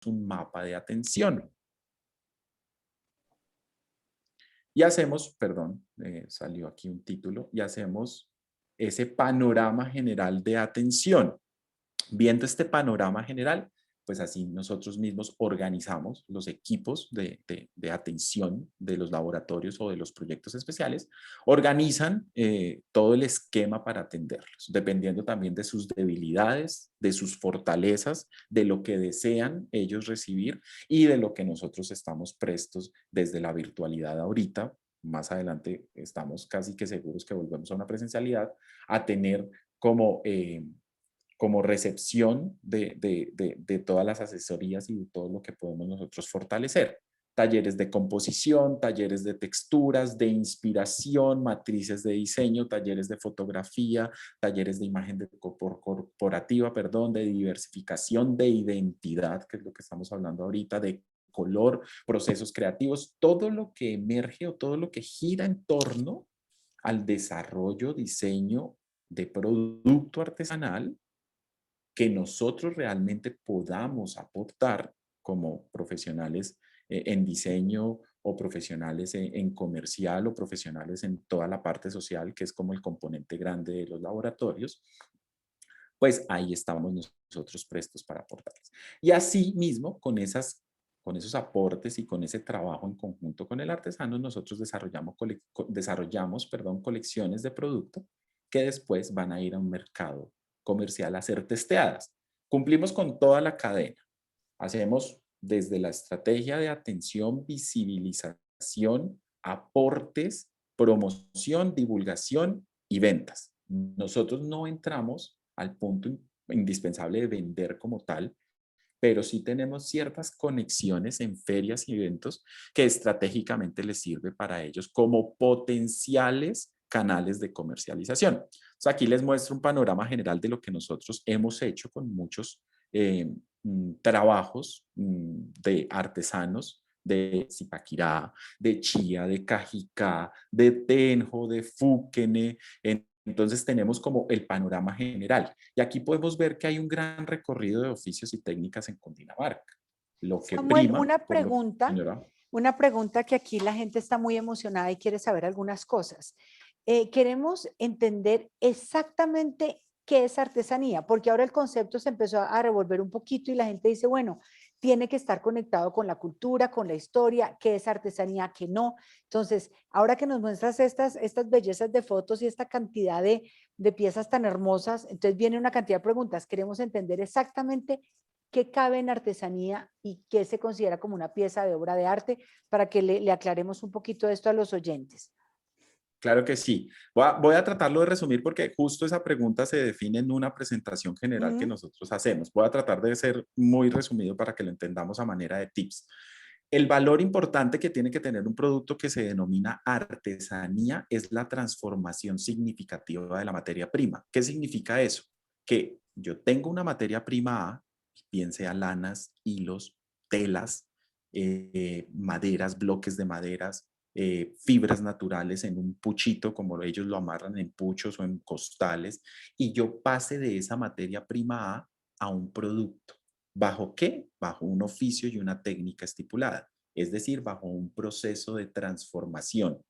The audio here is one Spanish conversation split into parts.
un mapa de atención. Y hacemos, perdón, salió aquí un título, y hacemos ese panorama general de atención. Viendo este panorama general, pues así nosotros mismos organizamos los equipos de atención de los laboratorios o de los proyectos especiales, organizan todo el esquema para atenderlos, dependiendo también de sus debilidades, de sus fortalezas, de lo que desean ellos recibir y de lo que nosotros estamos prestos desde la virtualidad ahorita. Más adelante estamos casi que seguros que volvemos a una presencialidad, a tener como como recepción de todas las asesorías y de todo lo que podemos nosotros fortalecer. Talleres de composición, talleres de texturas, de inspiración, matrices de diseño, talleres de fotografía, talleres de imagen corporativa, perdón, de diversificación, de identidad, que es lo que estamos hablando ahorita, de color, procesos creativos, todo lo que emerge o todo lo que gira en torno al desarrollo, diseño de producto artesanal que nosotros realmente podamos aportar como profesionales en diseño o profesionales en comercial o profesionales en toda la parte social, que es como el componente grande de los laboratorios, pues ahí estamos nosotros prestos para aportarles. Y así mismo, con esos aportes y con ese trabajo en conjunto con el artesano, nosotros desarrollamos colecciones de producto que después van a ir a un mercado comercial a ser testeadas. Cumplimos con toda la cadena. Hacemos desde la estrategia de atención, visibilización, aportes, promoción, divulgación y ventas. Nosotros no entramos al punto indispensable de vender como tal, pero sí tenemos ciertas conexiones en ferias y eventos que estratégicamente les sirve para ellos como potenciales canales de comercialización. Entonces, aquí les muestro un panorama general de lo que nosotros hemos hecho con muchos trabajos de artesanos de Zipaquirá, de Chía, de Cajicá, de Tenjo, de Fúquene. Entonces tenemos como el panorama general. Y aquí podemos ver que hay un gran recorrido de oficios y técnicas en Cundinamarca. Lo que Samuel, prima, por lo, señora. una pregunta que aquí la gente está muy emocionada y quiere saber algunas cosas. Queremos entender exactamente qué es artesanía, porque ahora el concepto se empezó a revolver un poquito y la gente dice, bueno, tiene que estar conectado con la cultura, con la historia, qué es artesanía, qué no. Entonces, ahora que nos muestras estas bellezas de fotos y esta cantidad de piezas tan hermosas, entonces viene una cantidad de preguntas. Queremos entender exactamente qué cabe en artesanía y qué se considera como una pieza de obra de arte para que le aclaremos un poquito esto a los oyentes. Claro que sí. Voy a tratarlo de resumir porque justo esa pregunta se define en una presentación general que nosotros hacemos. Voy a tratar de ser muy resumido para que lo entendamos a manera de tips. El valor importante que tiene que tener un producto que se denomina artesanía es la transformación significativa de la materia prima. ¿Qué significa eso? Que yo tengo una materia prima A, bien sea lanas, hilos, telas, maderas, bloques de maderas, fibras naturales en un puchito, como ellos lo amarran en puchos o en costales, y yo pase de esa materia prima a un producto. ¿Bajo qué? Bajo un oficio y una técnica estipulada, es decir, bajo un proceso de transformación.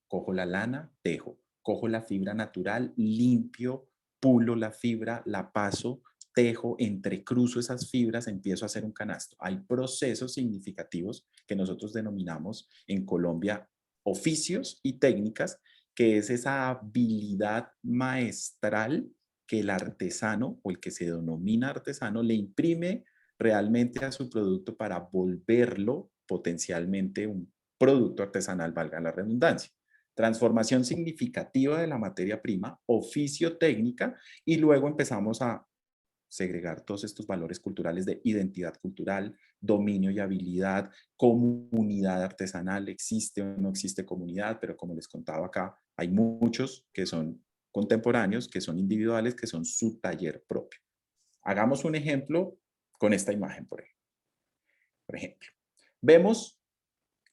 Cojo la lana, tejo. Cojo la fibra natural, limpio, pulo la fibra, la paso, tejo, entrecruzo esas fibras, empiezo a hacer un canasto. Hay procesos significativos que nosotros denominamos en Colombia oficios y técnicas, que es esa habilidad maestral que el artesano o el que se denomina artesano le imprime realmente a su producto para volverlo potencialmente un producto artesanal, valga la redundancia. Transformación significativa de la materia prima, oficio, técnica, y luego empezamos a segregar todos estos valores culturales de identidad cultural, dominio y habilidad, comunidad artesanal, existe o no existe comunidad, pero como les contaba acá, hay muchos que son contemporáneos, que son individuales, que son su taller propio. Hagamos un ejemplo con esta imagen, por ejemplo. Vemos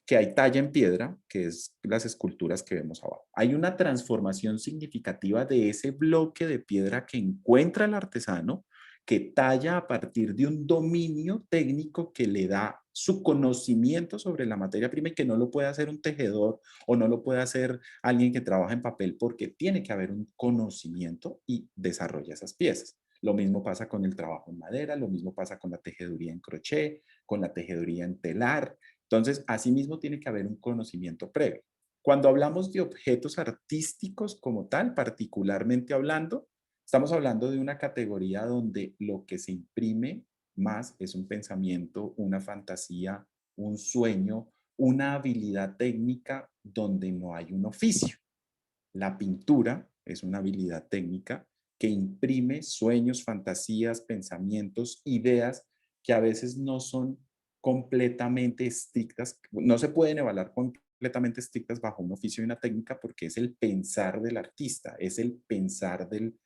que hay talla en piedra, que es las esculturas que vemos abajo. Hay una transformación significativa de ese bloque de piedra que encuentra el artesano, que talla a partir de un dominio técnico que le da su conocimiento sobre la materia prima y que no lo puede hacer un tejedor o no lo puede hacer alguien que trabaja en papel porque tiene que haber un conocimiento y desarrolla esas piezas. Lo mismo pasa con el trabajo en madera, lo mismo pasa con la tejeduría en crochet, con la tejeduría en telar. Entonces, asimismo tiene que haber un conocimiento previo. Cuando hablamos de objetos artísticos como tal, particularmente hablando, estamos hablando de una categoría donde lo que se imprime más es un pensamiento, una fantasía, un sueño, una habilidad técnica donde no hay un oficio. La pintura es una habilidad técnica que imprime sueños, fantasías, pensamientos, ideas que a veces no son completamente estrictas, no se pueden evaluar completamente estrictas bajo un oficio y una técnica porque es el pensar del artista, es el pensar del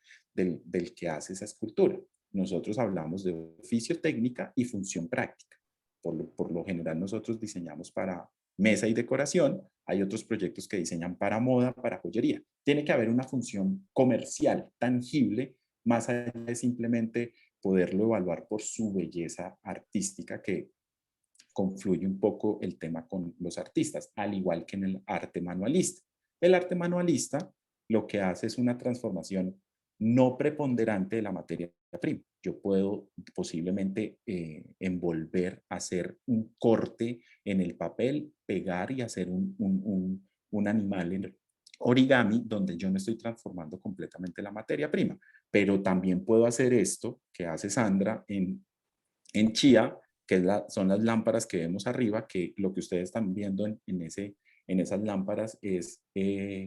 que hace esa escultura. Nosotros hablamos de oficio, técnica y función práctica. Por lo general nosotros diseñamos para mesa y decoración, hay otros proyectos que diseñan para moda, para joyería. Tiene que haber una función comercial, tangible, más allá de simplemente poderlo evaluar por su belleza artística, que confluye un poco el tema con los artistas, al igual que en el arte manualista. El arte manualista lo que hace es una transformación no preponderante de la materia prima. Yo puedo posiblemente envolver, hacer un corte en el papel, pegar y hacer un animal en origami donde yo no estoy transformando completamente la materia prima. Pero también puedo hacer esto que hace Sandra en Chía, que son las lámparas que vemos arriba, que lo que ustedes están viendo en esas lámparas es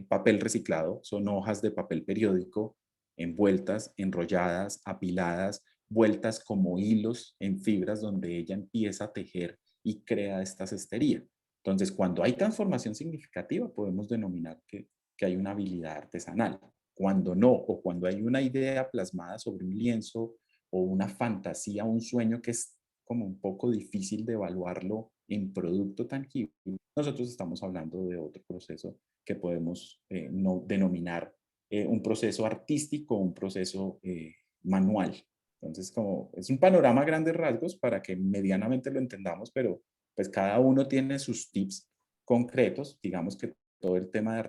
papel reciclado, son hojas de papel periódico envueltas, enrolladas, apiladas, vueltas como hilos en fibras donde ella empieza a tejer y crea esta cestería. Entonces, cuando hay transformación significativa, podemos denominar que hay una habilidad artesanal. Cuando no, o cuando hay una idea plasmada sobre un lienzo o una fantasía, un sueño que es como un poco difícil de evaluarlo en producto tangible, nosotros estamos hablando de otro proceso que podemos no, denominar un proceso artístico, un proceso manual. Entonces, como es un panorama a grandes rasgos para que medianamente lo entendamos, pero pues cada uno tiene sus tips concretos. Digamos que todo el tema de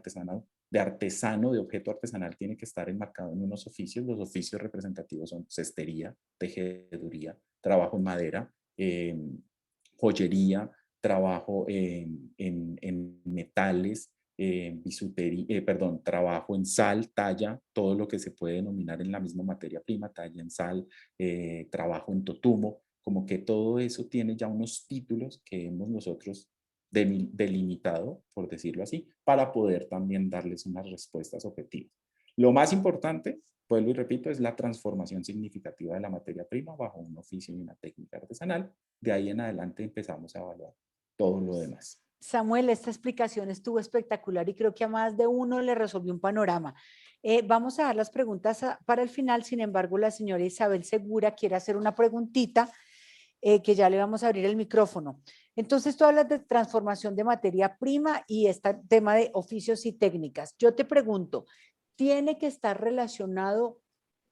artesano, de objeto artesanal, tiene que estar enmarcado en unos oficios. Los oficios representativos son cestería, tejeduría, trabajo en madera, joyería, trabajo en metales, bisutería, perdón, trabajo en sal, talla, todo lo que se puede denominar en la misma materia prima, talla en sal, trabajo en totumo, como que todo eso tiene ya unos títulos que hemos nosotros delimitado, por decirlo así, para poder también darles unas respuestas objetivas. Lo más importante, vuelvo y repito, es la transformación significativa de la materia prima bajo un oficio y una técnica artesanal. De ahí en adelante empezamos a evaluar todo lo demás. Samuel, esta explicación estuvo espectacular y creo que a más de uno le resolvió un panorama. Vamos a dar las preguntas para el final, sin embargo, la señora Isabel Segura quiere hacer una preguntita que ya le vamos a abrir el micrófono. Entonces, tú hablas de transformación de materia prima y este tema de oficios y técnicas. Yo te pregunto, ¿tiene que estar relacionado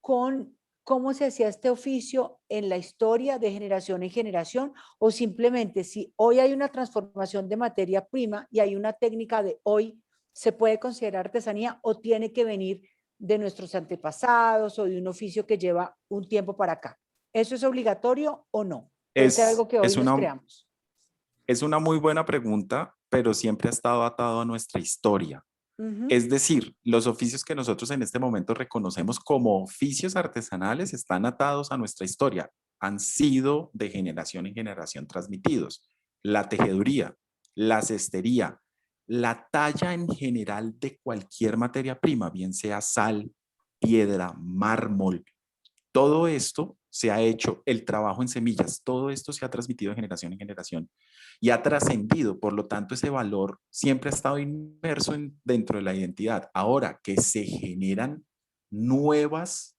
con cómo se hacía este oficio en la historia de generación en generación o simplemente si hoy hay una transformación de materia prima y hay una técnica de hoy, se puede considerar artesanía o tiene que venir de nuestros antepasados o de un oficio que lleva un tiempo para acá? ¿Eso es obligatorio o no? Puede ser Es, algo que hoy es nos una, creamos. es una muy buena pregunta, pero siempre ha estado atado a nuestra historia. Ujú. Es decir, los oficios que nosotros en este momento reconocemos como oficios artesanales están atados a nuestra historia, han sido de generación en generación transmitidos. La tejeduría, la cestería, la talla en general de cualquier materia prima, bien sea sal, piedra, mármol, todo esto se ha hecho, el trabajo en semillas, todo esto se ha transmitido de generación en generación y ha trascendido. Por lo tanto, ese valor siempre ha estado inmerso dentro de la identidad. Ahora que se generan nuevas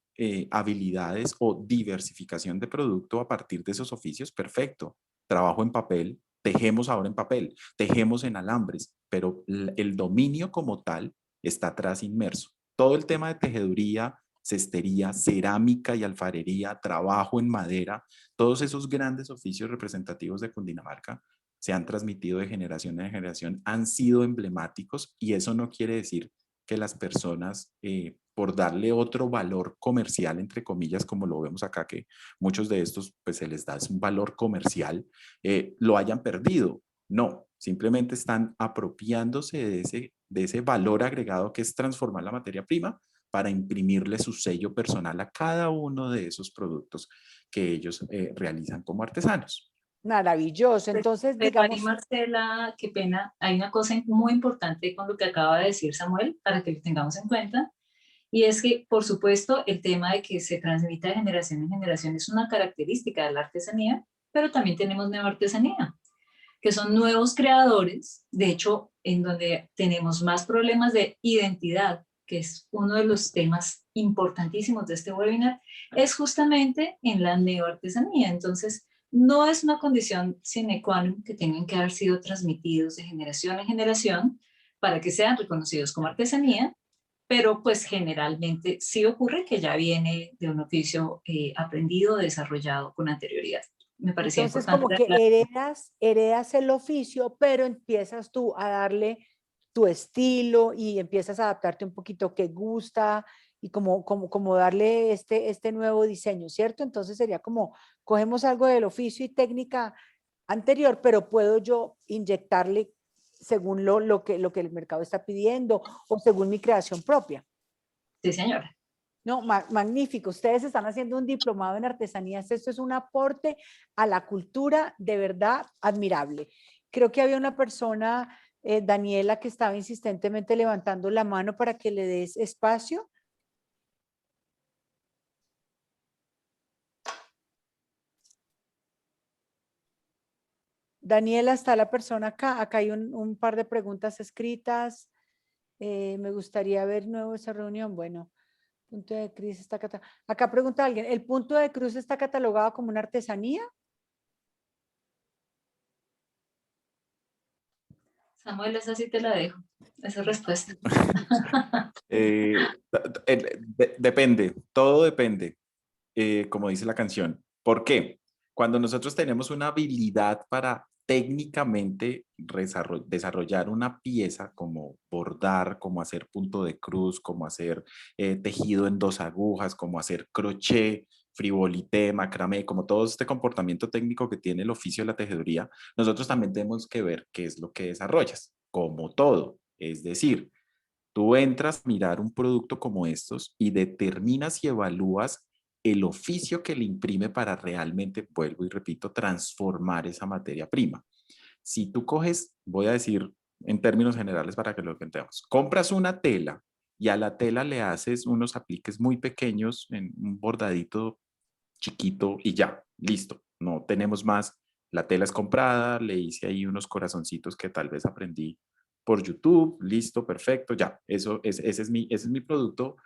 habilidades o diversificación de producto a partir de esos oficios, perfecto. Trabajo en papel, tejemos ahora en papel, tejemos en alambres, pero el dominio como tal está atrás inmerso. Todo el tema de tejeduría, cestería, cerámica y alfarería, trabajo en madera, todos esos grandes oficios representativos de Cundinamarca se han transmitido de generación en generación, han sido emblemáticos y eso no quiere decir que las personas, por darle otro valor comercial, entre comillas, como lo vemos acá, que muchos de estos pues se les da un valor comercial, lo hayan perdido. No, simplemente están apropiándose de ese valor agregado que es transformar la materia prima para imprimirle su sello personal a cada uno de esos productos que ellos realizan como artesanos. Maravilloso. Pues, Entonces, pero ahí, digamos, Marcela, qué pena, hay una cosa muy importante con lo que acaba de decir Samuel, para que lo tengamos en cuenta, y es que, por supuesto, el tema de que se transmita de generación en generación es una característica de la artesanía, pero también tenemos nueva artesanía, que son nuevos creadores, de hecho, en donde tenemos más problemas de identidad, que es uno de los temas importantísimos de este webinar, es justamente en la neoartesanía. Entonces, no es una condición sine qua non que tengan que haber sido transmitidos de generación en generación para que sean reconocidos como artesanía, pero pues generalmente sí ocurre que ya viene de un oficio aprendido, desarrollado con anterioridad. Me parecía entonces importante. como que heredas el oficio, pero empiezas tú a darle tu estilo y empiezas a adaptarte un poquito que gusta y como darle este nuevo diseño, ¿cierto? Entonces sería como, cogemos algo del oficio y técnica anterior, pero puedo yo inyectarle según lo que el mercado está pidiendo o según mi creación propia. Sí, señora. No, magnífico. Ustedes están haciendo un diplomado en artesanías. Esto es un aporte a la cultura de verdad admirable. Creo que había una persona, Daniela, que estaba insistentemente levantando la mano para que le des espacio. Daniela, está la persona acá. Acá hay un par de preguntas escritas. Me gustaría ver nuevo esa reunión. Bueno, punto de cruz está acá pregunta alguien, ¿el punto de cruz está catalogado como una artesanía? Samuel, esa sí te la dejo, esa respuesta. Depende, todo depende, como dice la canción. ¿Por qué? Cuando nosotros tenemos una habilidad para técnicamente desarrollar una pieza, como bordar, como hacer punto de cruz, como hacer tejido en dos agujas, como hacer crochet, frivolité, macramé, como todo este comportamiento técnico que tiene el oficio de la tejeduría, nosotros también tenemos que ver qué es lo que desarrollas, como todo. Es decir, tú entras a mirar un producto como estos y determinas y evalúas el oficio que le imprime para realmente, vuelvo y repito, transformar esa materia prima. Si tú coges, voy a decir en términos generales para que lo entendamos, compras una tela y a la tela le haces unos apliques muy pequeños en un bordadito chiquito y ya, listo, no tenemos más. La tela es comprada, le hice ahí unos corazoncitos que tal vez aprendí por YouTube, listo, perfecto, ya, ese es mi producto,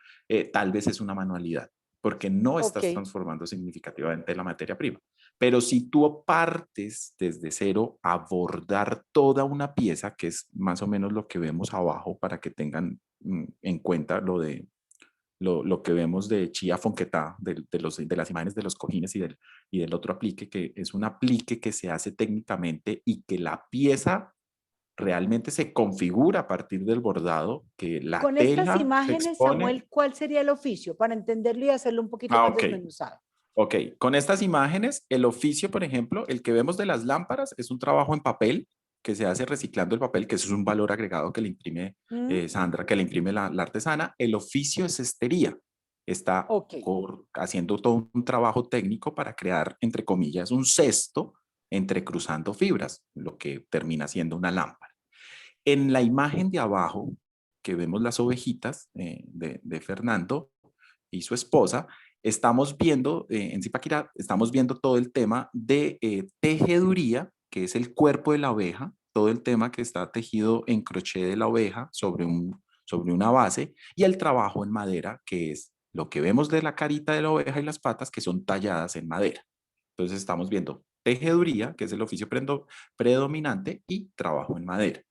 tal vez es una manualidad, porque no Ok, estás transformando significativamente la materia prima. Pero si tú partes desde cero a bordar toda una pieza, que es más o menos lo que vemos abajo para que tengan en cuenta lo que vemos de Chia Fonquetá, de las imágenes de los cojines y del otro aplique, que es un aplique que se hace técnicamente y que la pieza realmente se configura a partir del bordado, que la con estas tela se imágenes, expone. Samuel, ¿cuál sería el oficio? Para entenderlo y hacerlo un poquito Ah, más ok. desmenuzado. Ok, con estas imágenes, el oficio, por ejemplo, el que vemos de las lámparas es un trabajo en papel que se hace reciclando el papel, que eso es un valor agregado que le imprime ¿Mm? Sandra, que le imprime la artesana. El oficio es cestería. Está Ok, haciendo todo un trabajo técnico para crear, entre comillas, un cesto entrecruzando fibras, lo que termina siendo una lámpara. En la imagen de abajo, que vemos las ovejitas de Fernando y su esposa, estamos viendo, en Zipaquirá, estamos viendo todo el tema de tejeduría, que es el cuerpo de la oveja, todo el tema que está tejido en crochet de la oveja sobre una base, y el trabajo en madera, que es lo que vemos de la carita de la oveja y las patas, que son talladas en madera. Entonces estamos viendo tejeduría, que es el oficio predominante, y trabajo en madera.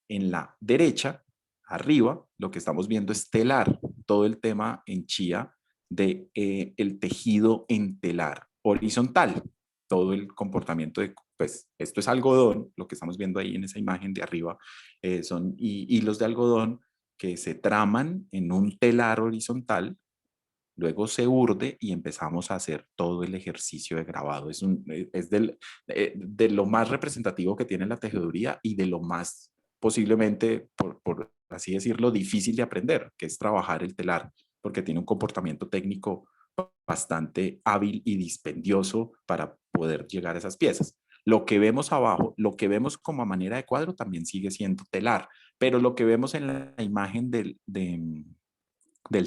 En la derecha, arriba, lo que estamos viendo es telar, todo el tema en chía de el tejido en telar horizontal. Todo el comportamiento de, pues esto es algodón, lo que estamos viendo ahí en esa imagen de arriba, son hilos de algodón que se traman en un telar horizontal, luego se urde y empezamos a hacer todo el ejercicio de grabado. Es de lo más representativo que tiene la tejeduría y de lo más posiblemente, por así decirlo, difícil de aprender, que es trabajar el telar, porque tiene un comportamiento técnico bastante hábil y dispendioso para poder llegar a esas piezas. Lo que vemos abajo, lo que vemos como a manera de cuadro también sigue siendo telar, pero lo que vemos en la imagen del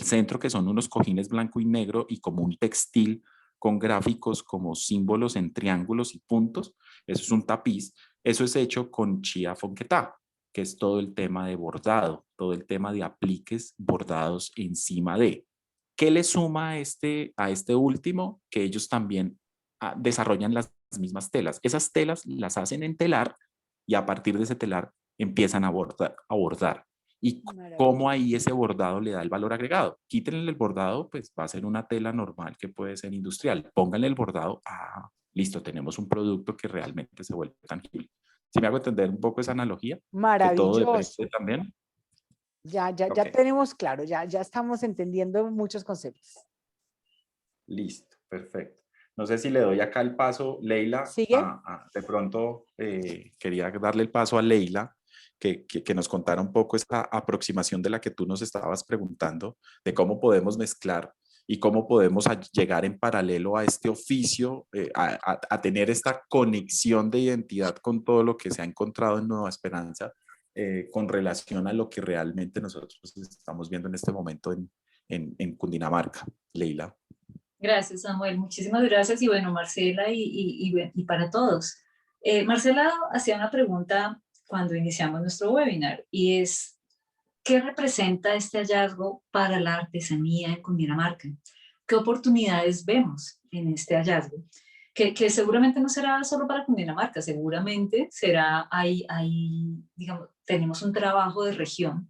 centro, que son unos cojines blanco y negro y como un textil con gráficos como símbolos en triángulos y puntos, eso es un tapiz, eso es hecho con chía fonquetá, que es todo el tema de bordado, todo el tema de apliques bordados encima de. ¿Qué le suma a este último? Que ellos también desarrollan las mismas telas. Esas telas las hacen en telar y a partir de ese telar empiezan a bordar. Y cómo ahí ese bordado le da el valor agregado. Quítenle el bordado, pues va a ser una tela normal que puede ser industrial. Pónganle el bordado, listo, tenemos un producto que realmente se vuelve tangible. ¿Sí me hago entender un poco esa analogía? Que todo Maravilloso. depende también. Ya Ok, tenemos claro, ya estamos entendiendo muchos conceptos. listo, perfecto. No sé si le doy acá el paso, Leila, ¿Sigue? de pronto quería darle el paso a Leila, que nos contara un poco esa aproximación de la que tú nos estabas preguntando, de cómo podemos mezclar y cómo podemos llegar en paralelo a este oficio, a tener esta conexión de identidad con todo lo que se ha encontrado en Nueva Esperanza, con relación a lo que realmente nosotros estamos viendo en este momento en Cundinamarca. Leila. Gracias, Samuel. Muchísimas gracias. Y bueno, Marcela y para todos. Marcela hacía una pregunta cuando iniciamos nuestro webinar y es, ¿qué representa este hallazgo para la artesanía en Cundinamarca? ¿Qué oportunidades vemos en este hallazgo? Que seguramente no será solo para Cundinamarca, seguramente será, digamos, tenemos un trabajo de región,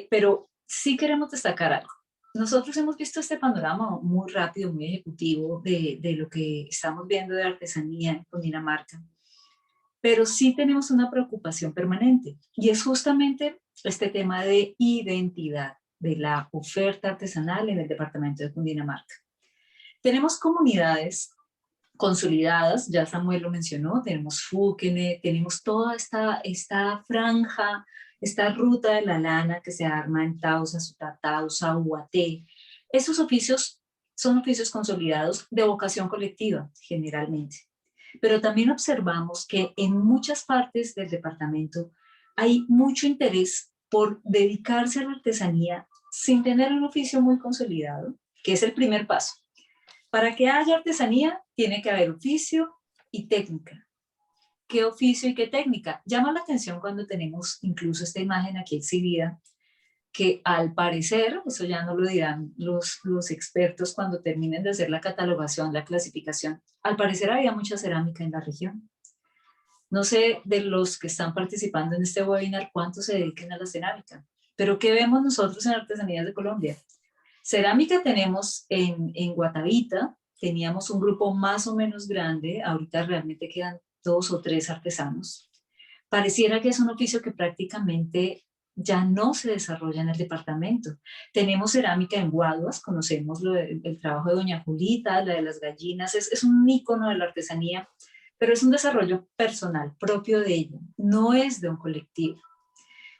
pero sí queremos destacar algo. Nosotros hemos visto este panorama muy rápido, muy ejecutivo de lo que estamos viendo de artesanía en Cundinamarca, pero sí tenemos una preocupación permanente y es justamente este tema de identidad de la oferta artesanal en el departamento de Cundinamarca. Tenemos comunidades consolidadas, ya Samuel lo mencionó, tenemos Fúquene, tenemos toda esta franja, esta ruta de la lana que se arma en Tausa, Sutatausa, Uaté. Esos oficios son oficios consolidados de vocación colectiva, generalmente. Pero también observamos que en muchas partes del departamento hay mucho interés por dedicarse a la artesanía sin tener un oficio muy consolidado, que es el primer paso. Para que haya artesanía, tiene que haber oficio y técnica. ¿Qué oficio y qué técnica? Llama la atención cuando tenemos incluso esta imagen aquí exhibida, que al parecer, eso ya no lo dirán los expertos cuando terminen de hacer la catalogación, la clasificación, al parecer había mucha cerámica en la región. No sé de los que están participando en este webinar cuántos se dediquen a la cerámica, pero ¿qué vemos nosotros en Artesanías de Colombia? Cerámica tenemos en Guatavita, teníamos un grupo más o menos grande, ahorita realmente quedan 2 o 3 artesanos. Pareciera que es un oficio que prácticamente ya no se desarrolla en el departamento. Tenemos cerámica en Guaduas, conocemos el trabajo de Doña Julita, la de las gallinas, es un ícono de la artesanía, pero es un desarrollo personal, propio de ella, no es de un colectivo.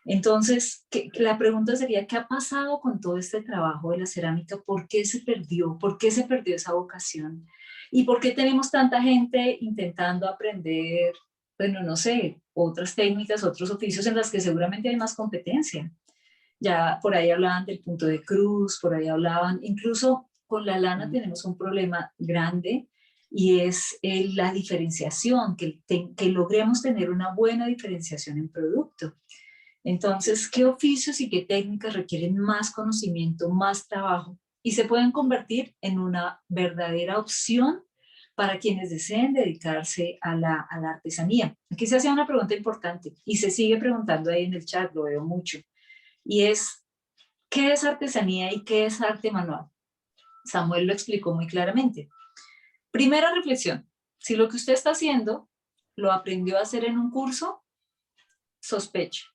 Entonces, la pregunta sería, ¿qué ha pasado con todo este trabajo de la cerámica? ¿Por qué se perdió? ¿Por qué se perdió esa vocación? ¿Y por qué tenemos tanta gente intentando aprender, bueno, no sé, otras técnicas, otros oficios en las que seguramente hay más competencia? Ya por ahí hablaban del punto de cruz, por ahí hablaban, incluso con la lana tenemos un problema grande y es la diferenciación, que logremos tener una buena diferenciación en producto. Entonces, ¿qué oficios y qué técnicas requieren más conocimiento, más trabajo y se pueden convertir en una verdadera opción para quienes deseen dedicarse a la artesanía? Aquí se hace una pregunta importante y se sigue preguntando ahí en el chat, lo veo mucho, y es, ¿qué es artesanía y qué es arte manual? Samuel lo explicó muy claramente. Primera reflexión, si lo que usted está haciendo lo aprendió a hacer en un curso, sospeche.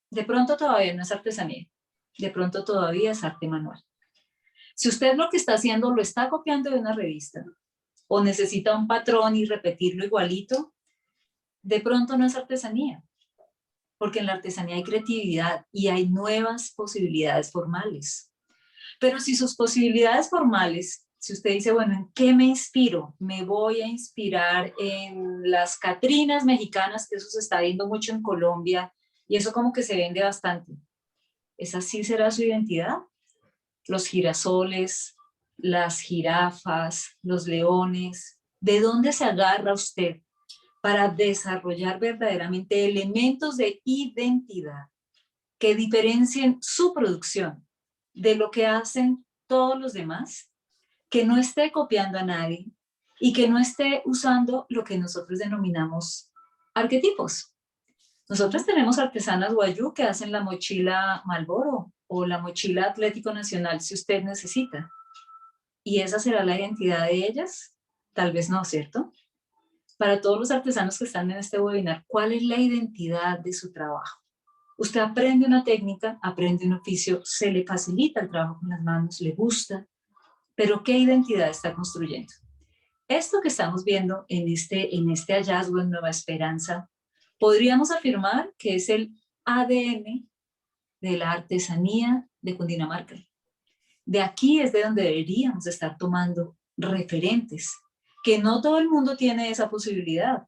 De pronto todavía no es artesanía, de pronto todavía es arte manual. Si usted lo que está haciendo lo está copiando de una revista o necesita un patrón y repetirlo igualito, de pronto no es artesanía, porque en la artesanía hay creatividad y hay nuevas posibilidades formales. Pero si sus posibilidades formales, si usted dice, bueno, ¿en qué me inspiro? Me voy a inspirar en las Catrinas mexicanas, que eso se está viendo mucho en Colombia, y eso como que se vende bastante. ¿Esa sí será su identidad? Los girasoles, las jirafas, los leones. ¿De dónde se agarra usted para desarrollar verdaderamente elementos de identidad que diferencien su producción de lo que hacen todos los demás, que no esté copiando a nadie y que no esté usando lo que nosotros denominamos arquetipos? Nosotros tenemos artesanas guayú que hacen la mochila Marlboro o la mochila Atlético Nacional si usted necesita. ¿Y esa será la identidad de ellas? Tal vez no, ¿cierto? Para todos los artesanos que están en este webinar, ¿cuál es la identidad de su trabajo? Usted aprende una técnica, aprende un oficio, se le facilita el trabajo con las manos, le gusta, pero ¿qué identidad está construyendo? Esto que estamos viendo en este hallazgo en Nueva Esperanza, podríamos afirmar que es el ADN de la artesanía de Cundinamarca. De aquí es de donde deberíamos estar tomando referentes, que no todo el mundo tiene esa posibilidad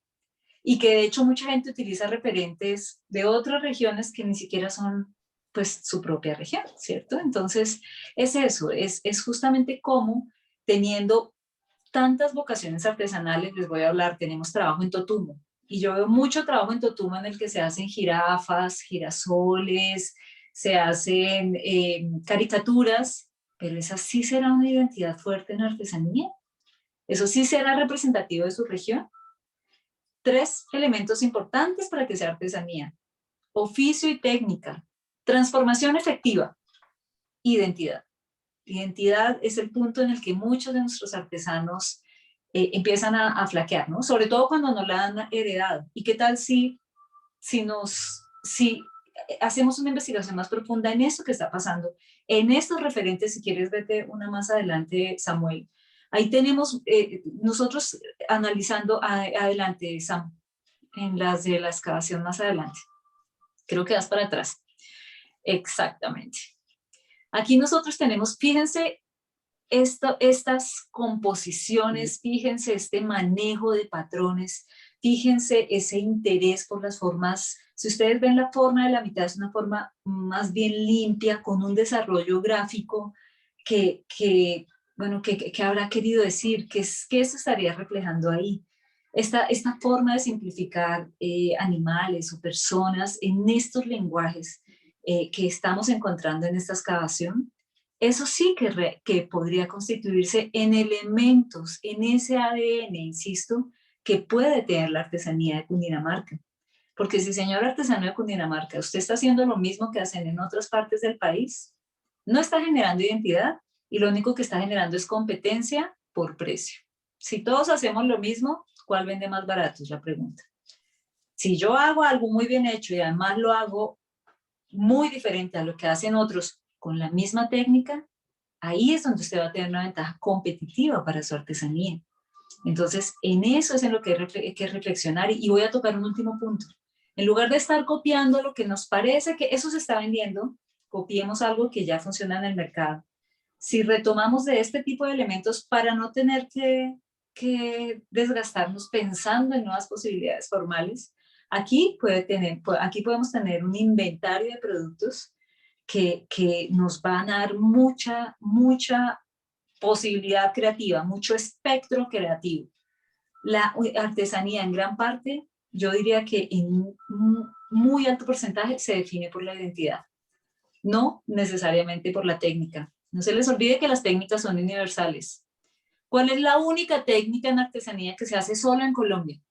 y que de hecho mucha gente utiliza referentes de otras regiones que ni siquiera son pues su propia región, ¿cierto? Entonces es eso, es justamente cómo teniendo tantas vocaciones artesanales, les voy a hablar, tenemos trabajo en Totumo, y yo veo mucho trabajo en Totumo en el que se hacen jirafas, girasoles, se hacen caricaturas, pero esa sí será una identidad fuerte en artesanía, eso sí será representativo de su región. 3 elementos importantes para que sea artesanía: oficio y técnica, transformación efectiva, identidad. Identidad es el punto en el que muchos de nuestros artesanos empiezan a flaquear, ¿no? Sobre todo cuando no la han heredado. ¿Y qué tal si hacemos una investigación más profunda en esto que está pasando? En estos referentes, si quieres vete una más adelante, Samuel. Ahí tenemos, nosotros analizando adelante, Sam, en las de la excavación más adelante. Creo que vas para atrás. Exactamente. Aquí nosotros tenemos, fíjense, estas composiciones, fíjense este manejo de patrones, fíjense ese interés por las formas. Si ustedes ven la forma de la mitad, es una forma más bien limpia, con un desarrollo gráfico que habrá querido decir, que eso estaría reflejando ahí. Esta forma de simplificar animales o personas en estos lenguajes que estamos encontrando en esta excavación, eso sí que podría constituirse en elementos, en ese ADN, insisto, que puede tener la artesanía de Cundinamarca. Porque si, señor artesano de Cundinamarca, usted está haciendo lo mismo que hacen en otras partes del país, no está generando identidad y lo único que está generando es competencia por precio. Si todos hacemos lo mismo, ¿cuál vende más barato? Es la pregunta. Si yo hago algo muy bien hecho y además lo hago muy diferente a lo que hacen otros con la misma técnica, ahí es donde usted va a tener una ventaja competitiva para su artesanía. Entonces, en eso es en lo que hay que reflexionar y voy a tocar un último punto. En lugar de estar copiando lo que nos parece que eso se está vendiendo, copiemos algo que ya funciona en el mercado. Si retomamos de este tipo de elementos para no tener que desgastarnos pensando en nuevas posibilidades formales, aquí podemos tener un inventario de productos que nos van a dar mucha posibilidad creativa, mucho espectro creativo. La artesanía en gran parte, yo diría que en un muy alto porcentaje se define por la identidad, no necesariamente por la técnica. No se les olvide que las técnicas son universales. ¿Cuál es la única técnica en artesanía que se hace solo en Colombia?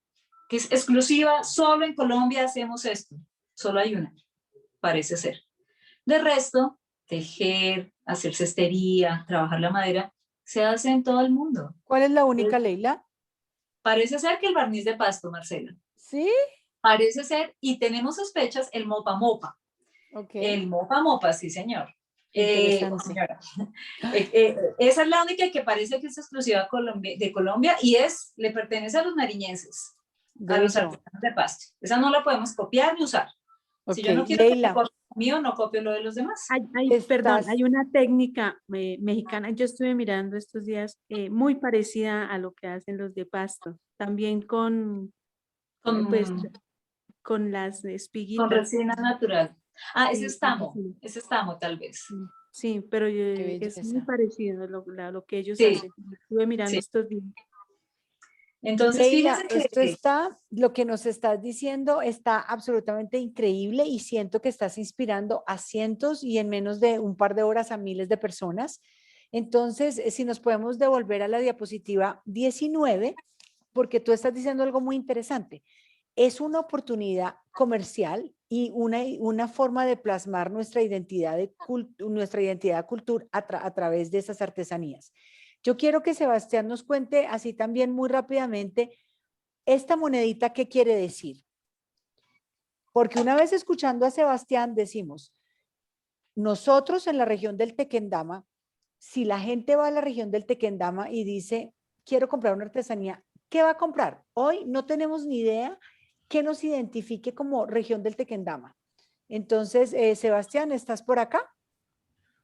Que es exclusiva, solo en Colombia hacemos esto. Solo hay una, parece ser. De resto, tejer, hacer cestería, trabajar la madera, se hace en todo el mundo. ¿Cuál es la única, Leila? Parece ser que el barniz de pasto, Marcela. ¿Sí? Parece ser, y tenemos sospechas, el mopa mopa. Ok. El mopa mopa, sí señor. Interesante. Señora. Esa es la única que parece que es exclusiva de Colombia y le pertenece a los nariñenses, a los Bello. artesanos de pasto. Esa no la podemos copiar ni usar. Si Ok, yo no quiero que me Leila, copie lo mío, no copio lo de los demás. Perdón, estás, hay una técnica mexicana, yo estuve mirando estos días, muy parecida a lo que hacen los de Pasto, también pues, Con, con las con espiguitas. resina natural. Ah, Sí, ese es tamo tal vez. sí, pero qué es muy belleza. parecido lo que ellos Sí, hacen. Estuve mirando sí. estos días. Entonces, Leila, fíjese esto que está, lo que nos estás diciendo está absolutamente increíble y siento que estás inspirando a cientos y en menos de un par de horas a miles de personas. Entonces, si nos podemos devolver a la diapositiva 19, porque tú estás diciendo algo muy interesante. Es una oportunidad comercial y una forma de plasmar nuestra identidad, a través de esas artesanías. Yo quiero que Sebastián nos cuente así también muy rápidamente esta monedita, ¿qué quiere decir? Porque una vez escuchando a Sebastián decimos, nosotros en la región del Tequendama, si la gente va a la región del Tequendama y dice, quiero comprar una artesanía, ¿qué va a comprar? Hoy no tenemos ni idea qué nos identifique como región del Tequendama. Entonces, Sebastián, ¿estás por acá?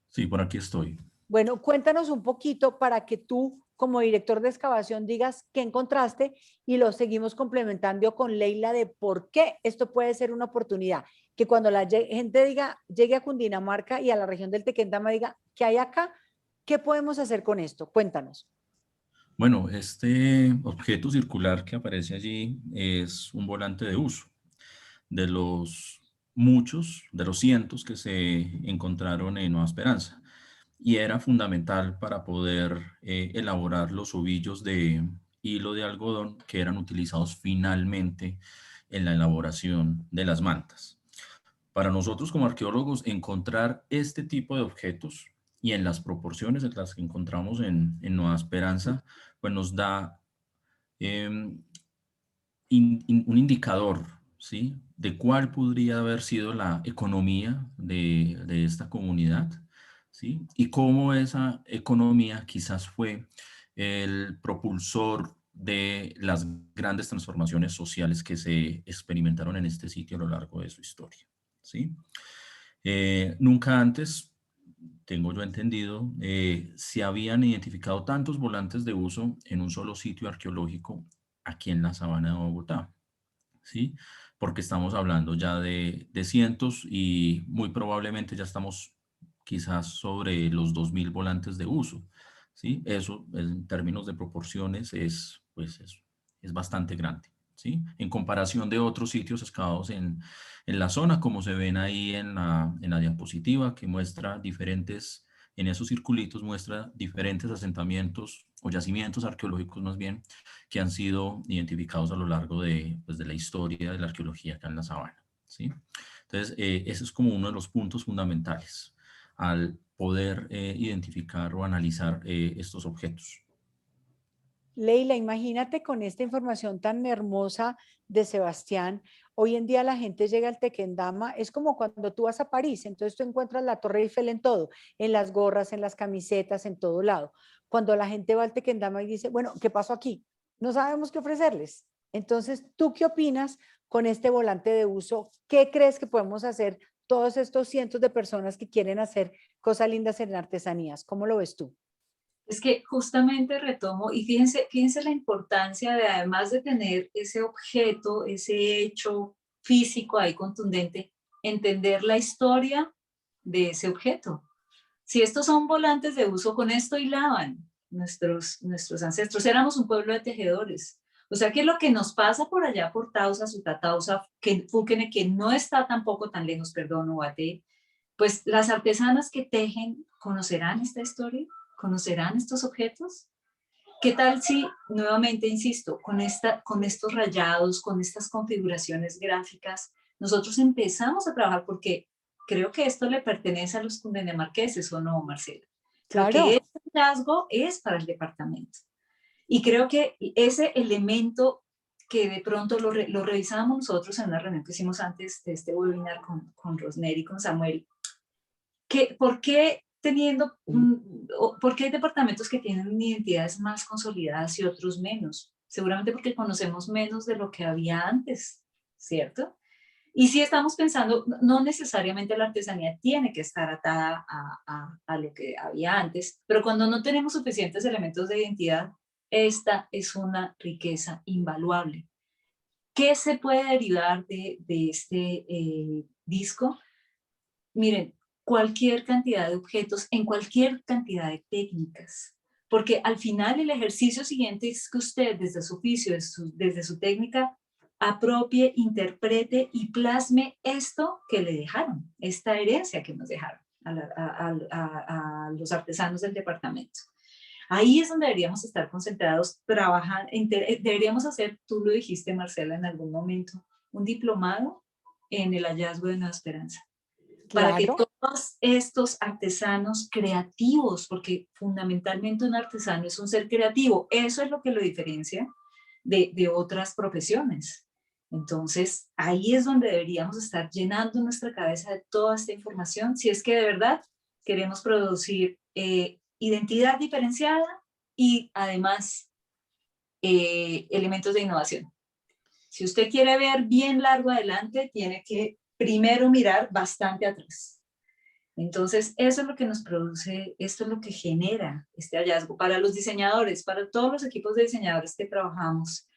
Sí, por aquí estoy. Bueno, cuéntanos un poquito para que tú, como director de excavación, digas qué encontraste y lo seguimos complementando con Leila de por qué esto puede ser una oportunidad. Que cuando la gente diga, llegue a Cundinamarca y a la región del Tequendama, diga, ¿qué hay acá? ¿Qué podemos hacer con esto? Cuéntanos. Bueno, este objeto circular que aparece allí es un volante de uso. De los muchos, de los cientos que se encontraron en Nueva Esperanza. Y era fundamental para poder elaborar los ovillos de hilo de algodón que eran utilizados finalmente en la elaboración de las mantas. Para nosotros como arqueólogos, encontrar este tipo de objetos y en las proporciones en las que encontramos en Nueva Esperanza, pues nos da em, un indicador, ¿sí? De cuál podría haber sido la economía de esta comunidad, ¿sí? Y cómo esa economía quizás fue el propulsor de las grandes transformaciones sociales que se experimentaron en este sitio a lo largo de su historia, ¿sí? Nunca antes, tengo yo entendido, se habían identificado tantos volantes de uso en un solo sitio arqueológico aquí en la sabana de Bogotá, ¿sí? Porque estamos hablando ya de cientos y muy probablemente ya estamos quizás sobre los 2000 volantes de uso, ¿sí? Eso en términos de proporciones pues, es bastante grande, ¿sí? En comparación de otros sitios excavados en la zona, como se ven ahí en la diapositiva, que muestra diferentes, en esos circulitos muestra diferentes asentamientos o yacimientos arqueológicos más bien, que han sido identificados a lo largo pues, de la historia de la arqueología acá en la sabana, ¿sí? Entonces, ese es como uno de los puntos fundamentales al poder identificar o analizar estos objetos. Leila, imagínate con esta información tan hermosa de Sebastián. Hoy en día la gente llega al Tequendama, es como cuando tú vas a París, entonces tú encuentras la Torre Eiffel en todo, en las gorras, en las camisetas, en todo lado. Cuando la gente va al Tequendama y dice, bueno, ¿qué pasó aquí? No sabemos qué ofrecerles. Entonces, ¿tú qué opinas con este volante de uso? ¿Qué crees que podemos hacer todos estos cientos de personas que quieren hacer cosas lindas en artesanías? ¿Cómo lo ves tú? es que justamente retomo, y fíjense la importancia de, además de tener ese objeto, ese hecho físico ahí contundente, entender la historia de ese objeto. Si estos son volantes de uso, con esto hilaban nuestros ancestros. Éramos un pueblo de tejedores. O sea que lo que nos pasa por allá por Tausa, Sutatausa, que Fúquene, que no está tampoco tan lejos, perdón, Ubaté, pues las artesanas que tejen conocerán esta historia, conocerán estos objetos. ¿Qué tal si, nuevamente insisto, con estos rayados, con estas configuraciones gráficas, nosotros empezamos a trabajar porque creo que esto le pertenece a los cundinamarqueses, ¿o no, Marcela? Lo Claro. que es hallazgo es para el departamento. Y creo que ese elemento que de pronto lo revisábamos nosotros en una reunión que hicimos antes de este webinar con Rosner y con Samuel, ¿por qué hay departamentos que tienen identidades más consolidadas y otros menos? Seguramente porque conocemos menos de lo que había antes, ¿cierto? Y si estamos pensando, no necesariamente la artesanía tiene que estar atada a lo que había antes, pero cuando no tenemos suficientes elementos de identidad, esta es una riqueza invaluable. ¿Qué se puede derivar de este disco? Miren, cualquier cantidad de objetos en cualquier cantidad de técnicas. Porque al final el ejercicio siguiente es que usted desde su oficio, desde su técnica, apropie, interprete y plasme esto que le dejaron, esta herencia que nos dejaron a los artesanos del departamento. Ahí es donde deberíamos estar concentrados, trabajando, deberíamos hacer, tú lo dijiste Marcela en algún momento, un diplomado en el hallazgo de Nueva Esperanza. Para que Claro. todos estos artesanos creativos, porque fundamentalmente un artesano es un ser creativo, eso es lo que lo diferencia de otras profesiones. Entonces, ahí es donde deberíamos estar llenando nuestra cabeza de toda esta información, si es que de verdad queremos producir identidad diferenciada y además elementos de innovación. Si usted quiere ver bien largo adelante, tiene que primero mirar bastante atrás. Entonces, eso es lo que nos produce, esto es lo que genera este hallazgo para los diseñadores, para todos los equipos de diseñadores que trabajamos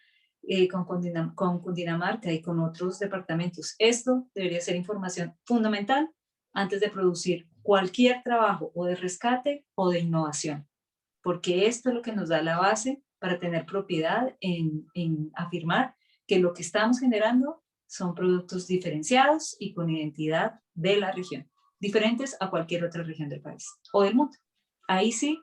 con Cundinamarca y con otros departamentos. Esto debería ser información fundamental antes de producir cualquier trabajo o de rescate o de innovación, porque esto es lo que nos da la base para tener propiedad en afirmar que lo que estamos generando son productos diferenciados y con identidad de la región, diferentes a cualquier otra región del país o del mundo. Ahí sí,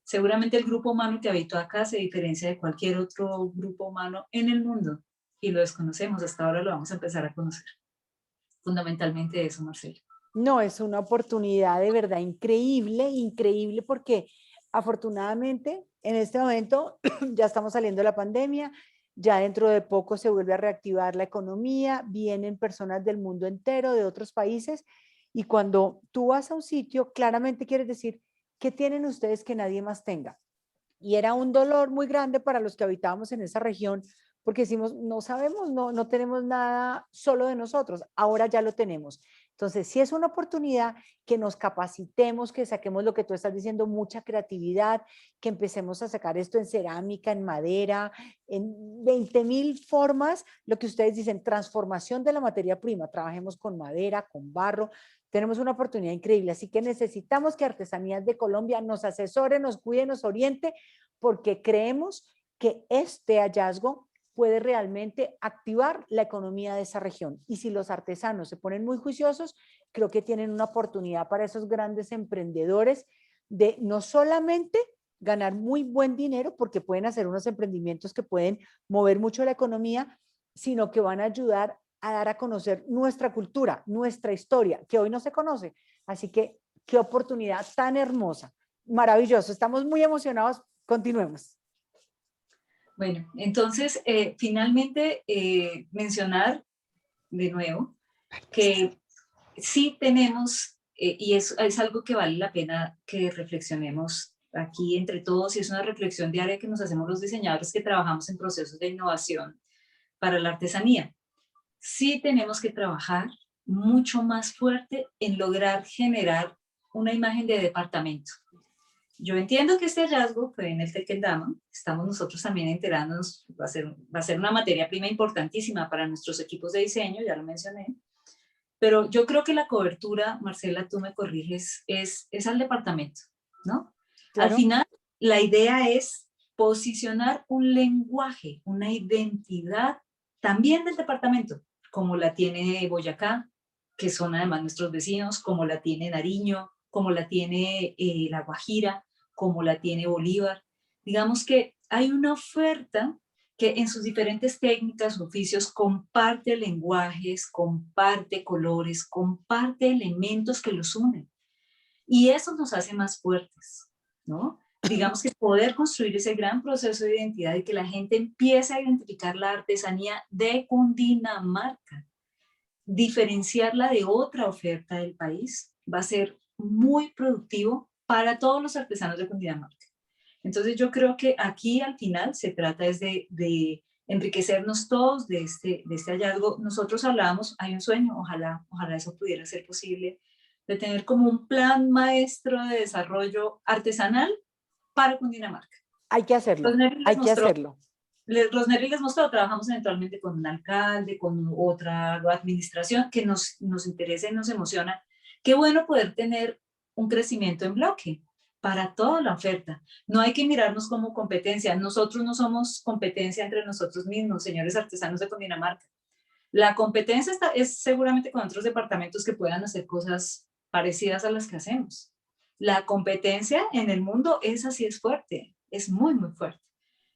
seguramente el grupo humano que habitó acá se diferencia de cualquier otro grupo humano en el mundo y lo desconocemos, hasta ahora lo vamos a empezar a conocer. Fundamentalmente eso, Marcelo. No, es una oportunidad de verdad increíble, increíble, porque afortunadamente en este momento ya estamos saliendo de la pandemia, ya dentro de poco se vuelve a reactivar la economía, vienen personas del mundo entero, de otros países, y cuando tú vas a un sitio, claramente quieres decir, ¿qué tienen ustedes que nadie más tenga? Y era un dolor muy grande para los que habitábamos en esa región, porque decimos, no sabemos, no tenemos nada solo de nosotros, ahora ya lo tenemos. Entonces, sí es una oportunidad que nos capacitemos, que saquemos lo que tú estás diciendo, mucha creatividad, que empecemos a sacar esto en cerámica, en madera, en 20,000 formas, lo que ustedes dicen, transformación de la materia prima, trabajemos con madera, con barro, tenemos una oportunidad increíble, así que necesitamos que Artesanías de Colombia nos asesore, nos cuide, nos oriente, porque creemos que este hallazgo puede realmente activar la economía de esa región. Y si los artesanos se ponen muy juiciosos, creo que tienen una oportunidad para esos grandes emprendedores de no solamente ganar muy buen dinero, porque pueden hacer unos emprendimientos que pueden mover mucho la economía, sino que van a ayudar a dar a conocer nuestra cultura, nuestra historia, que hoy no se conoce. Así que qué oportunidad tan hermosa. Maravilloso. Estamos muy emocionados. Continuemos. Bueno, entonces, finalmente, mencionar de nuevo que sí tenemos, y es algo que vale la pena que reflexionemos aquí entre todos, y es una reflexión diaria que nos hacemos los diseñadores que trabajamos en procesos de innovación para la artesanía. Sí tenemos que trabajar mucho más fuerte en lograr generar una imagen de departamento. Yo entiendo que este hallazgo fue en el Tequendama, estamos nosotros también enterándonos, va a ser una materia prima importantísima para nuestros equipos de diseño, ya lo mencioné, pero yo creo que la cobertura, Marcela, tú me corriges, es al departamento, ¿no? Claro. Al final, la idea es posicionar un lenguaje, una identidad también del departamento, como la tiene Boyacá, que son además nuestros vecinos, como la tiene Nariño, como la tiene La Guajira, como la tiene Bolívar. Digamos que hay una oferta que en sus diferentes técnicas, oficios, comparte lenguajes, comparte colores, comparte elementos que los unen. Y eso nos hace más fuertes, ¿no? Digamos que poder construir ese gran proceso de identidad y que la gente empiece a identificar la artesanía de Cundinamarca, diferenciarla de otra oferta del país, va a ser muy productivo para todos los artesanos de Cundinamarca. Entonces yo creo que aquí al final se trata es de enriquecernos todos de este hallazgo. Nosotros hablábamos, hay un sueño, ojalá eso pudiera ser posible, de tener como un plan maestro de desarrollo artesanal para Cundinamarca. Hay que hacerlo, hay que hacerlo. Rosneri les mostró, trabajamos eventualmente con un alcalde, con otra administración que nos interesa y nos emociona. Qué bueno poder tener un crecimiento en bloque para toda la oferta. No hay que mirarnos como competencia. Nosotros no somos competencia entre nosotros mismos, señores artesanos de Cundinamarca. La competencia es seguramente con otros departamentos que puedan hacer cosas parecidas a las que hacemos. La competencia en el mundo es así, es fuerte, es muy, muy fuerte.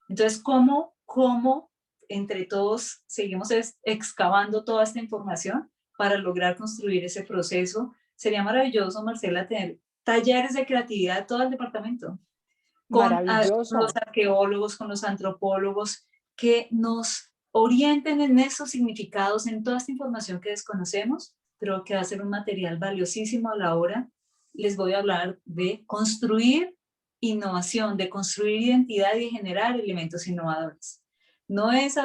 Entonces, ¿cómo entre todos seguimos excavando toda esta información para lograr construir ese proceso? Sería maravilloso, Marcela, tener talleres de creatividad de todo el departamento. Con los arqueólogos, con los antropólogos, que nos orienten en esos significados, en toda esta información que desconocemos, pero que va a ser un material valiosísimo a la hora. Les voy a hablar de construir innovación, de construir identidad y generar elementos innovadores. No es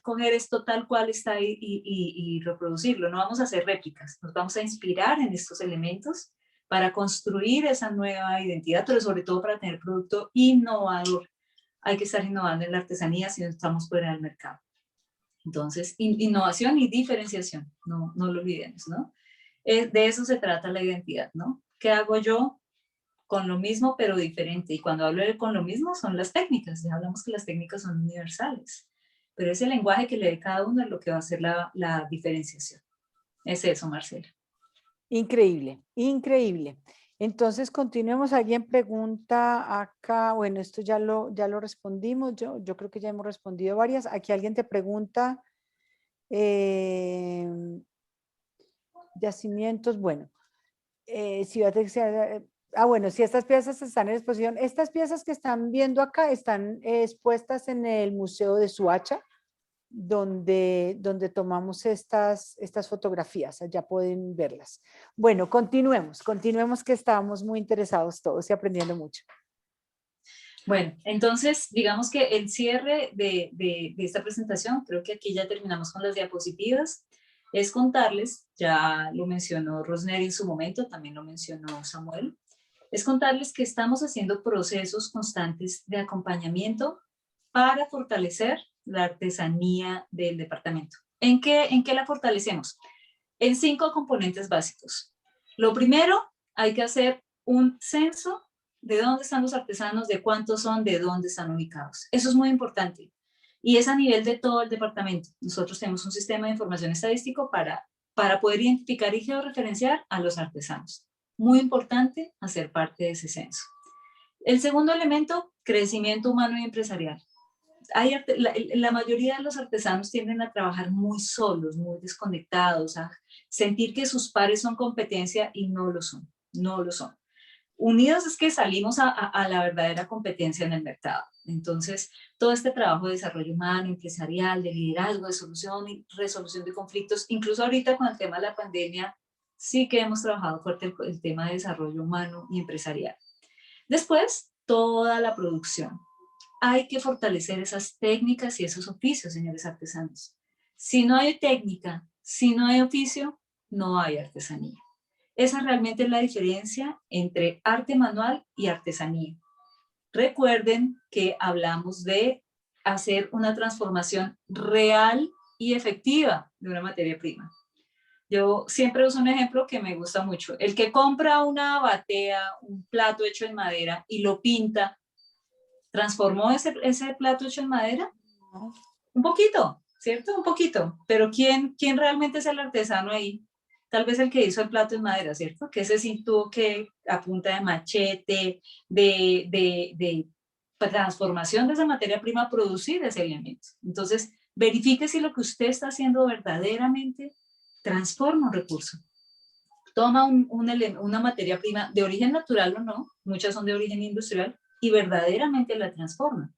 coger esto tal cual está ahí y reproducirlo, no vamos a hacer réplicas, nos vamos a inspirar en estos elementos para construir esa nueva identidad, pero sobre todo para tener producto innovador. Hay que estar innovando en la artesanía si no estamos fuera del mercado. Entonces, innovación y diferenciación, no lo olvidemos, ¿no? De eso se trata la identidad, ¿no? ¿Qué hago yo con lo mismo pero diferente? Y cuando hablo de con lo mismo son las técnicas, ya hablamos que las técnicas son universales, pero ese lenguaje que le dé cada uno es lo que va a hacer la diferenciación. Es eso, Marcela. Increíble, increíble. Entonces, continuemos. Alguien pregunta acá, bueno, esto ya lo respondimos, yo creo que ya hemos respondido varias. Aquí alguien te pregunta, yacimientos, bueno, bueno, si estas piezas están en exposición, estas piezas que están viendo acá están expuestas en el Museo de Suacha, donde tomamos estas fotografías, allá pueden verlas. Bueno, continuemos que estábamos muy interesados todos y aprendiendo mucho. Bueno, entonces digamos que el cierre de esta presentación, creo que aquí ya terminamos con las diapositivas, es contarles, ya lo mencionó Rosneri en su momento, también lo mencionó Samuel, es contarles que estamos haciendo procesos constantes de acompañamiento para fortalecer la artesanía del departamento. ¿En qué la fortalecemos? En 5 componentes básicos. Lo primero, hay que hacer un censo de dónde están los artesanos, de cuántos son, de dónde están ubicados. Eso es muy importante. Y es a nivel de todo el departamento. Nosotros tenemos un sistema de información estadístico para poder identificar y georreferenciar a los artesanos. Muy importante hacer parte de ese censo. El segundo elemento, crecimiento humano y empresarial. La mayoría de los artesanos tienden a trabajar muy solos, muy desconectados, a sentir que sus pares son competencia y no lo son, no lo son. Unidos es que salimos a la verdadera competencia en el mercado. Entonces, todo este trabajo de desarrollo humano, empresarial, de liderazgo, de solución y resolución de conflictos, incluso ahorita con el tema de la pandemia, sí que hemos trabajado fuerte el tema de desarrollo humano y empresarial. Después, toda la producción. Hay que fortalecer esas técnicas y esos oficios, señores artesanos. Si no hay técnica, si no hay oficio, no hay artesanía. Esa realmente es la diferencia entre arte manual y artesanía. Recuerden que hablamos de hacer una transformación real y efectiva de una materia prima. Yo siempre uso un ejemplo que me gusta mucho. El que compra una batea, un plato hecho en madera y lo pinta, ¿transformó ese plato hecho en madera? Un poquito, ¿cierto? Un poquito. Pero ¿quién realmente es el artesano ahí? Tal vez el que hizo el plato en madera, ¿cierto? Que ese sí tuvo que, a punta de machete, de transformación de esa materia prima, producir ese elemento. Entonces, verifique si lo que usted está haciendo verdaderamente transforma un recurso. toma una materia prima de origen natural o no, muchas son de origen industrial, y verdaderamente la transforma.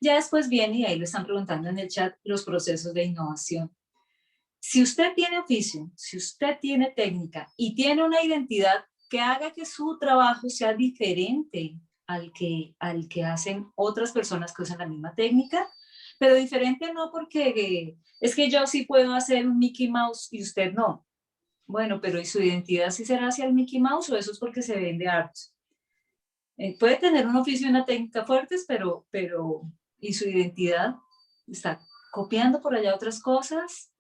Ya después viene, y ahí le están preguntando en el chat, los procesos de innovación. Si usted tiene oficio, si usted tiene técnica y tiene una identidad que haga que su trabajo sea diferente al que hacen otras personas que usan la misma técnica, pero diferente no porque es que yo sí puedo hacer un Mickey Mouse y usted no. Bueno, pero ¿y su identidad sí será hacia el Mickey Mouse o eso es porque se vende arte? Puede tener un oficio y una técnica fuertes, pero ¿y su identidad? ¿Está copiando por allá otras cosas?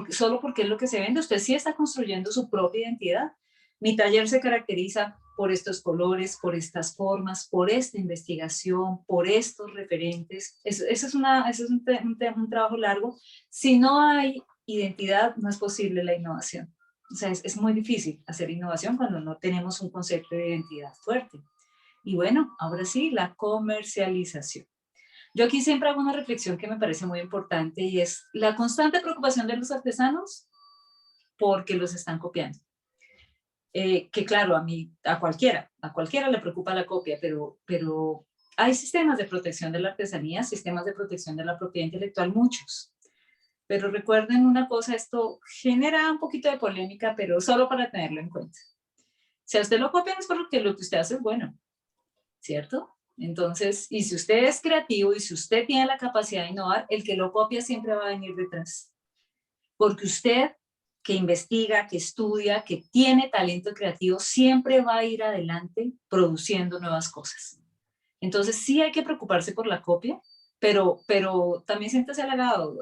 Solo porque es lo que se vende. Usted sí está construyendo su propia identidad. Mi taller se caracteriza por estos colores, por estas formas, por esta investigación, por estos referentes. Eso es un trabajo largo. Si no hay identidad, no es posible la innovación. O sea, es muy difícil hacer innovación cuando no tenemos un concepto de identidad fuerte. Y bueno, ahora sí, la comercialización. Yo aquí siempre hago una reflexión que me parece muy importante y es la constante preocupación de los artesanos porque los están copiando. Que claro, a cualquiera le preocupa la copia, pero hay sistemas de protección de la artesanía, sistemas de protección de la propiedad intelectual, muchos. Pero recuerden una cosa, esto genera un poquito de polémica, pero solo para tenerlo en cuenta. Si a usted lo copian es porque lo que usted hace es bueno, ¿cierto? Entonces, y si usted es creativo y si usted tiene la capacidad de innovar, el que lo copia siempre va a venir detrás. Porque usted que investiga, que estudia, que tiene talento creativo, siempre va a ir adelante produciendo nuevas cosas. Entonces, sí hay que preocuparse por la copia, pero también siéntase halagado.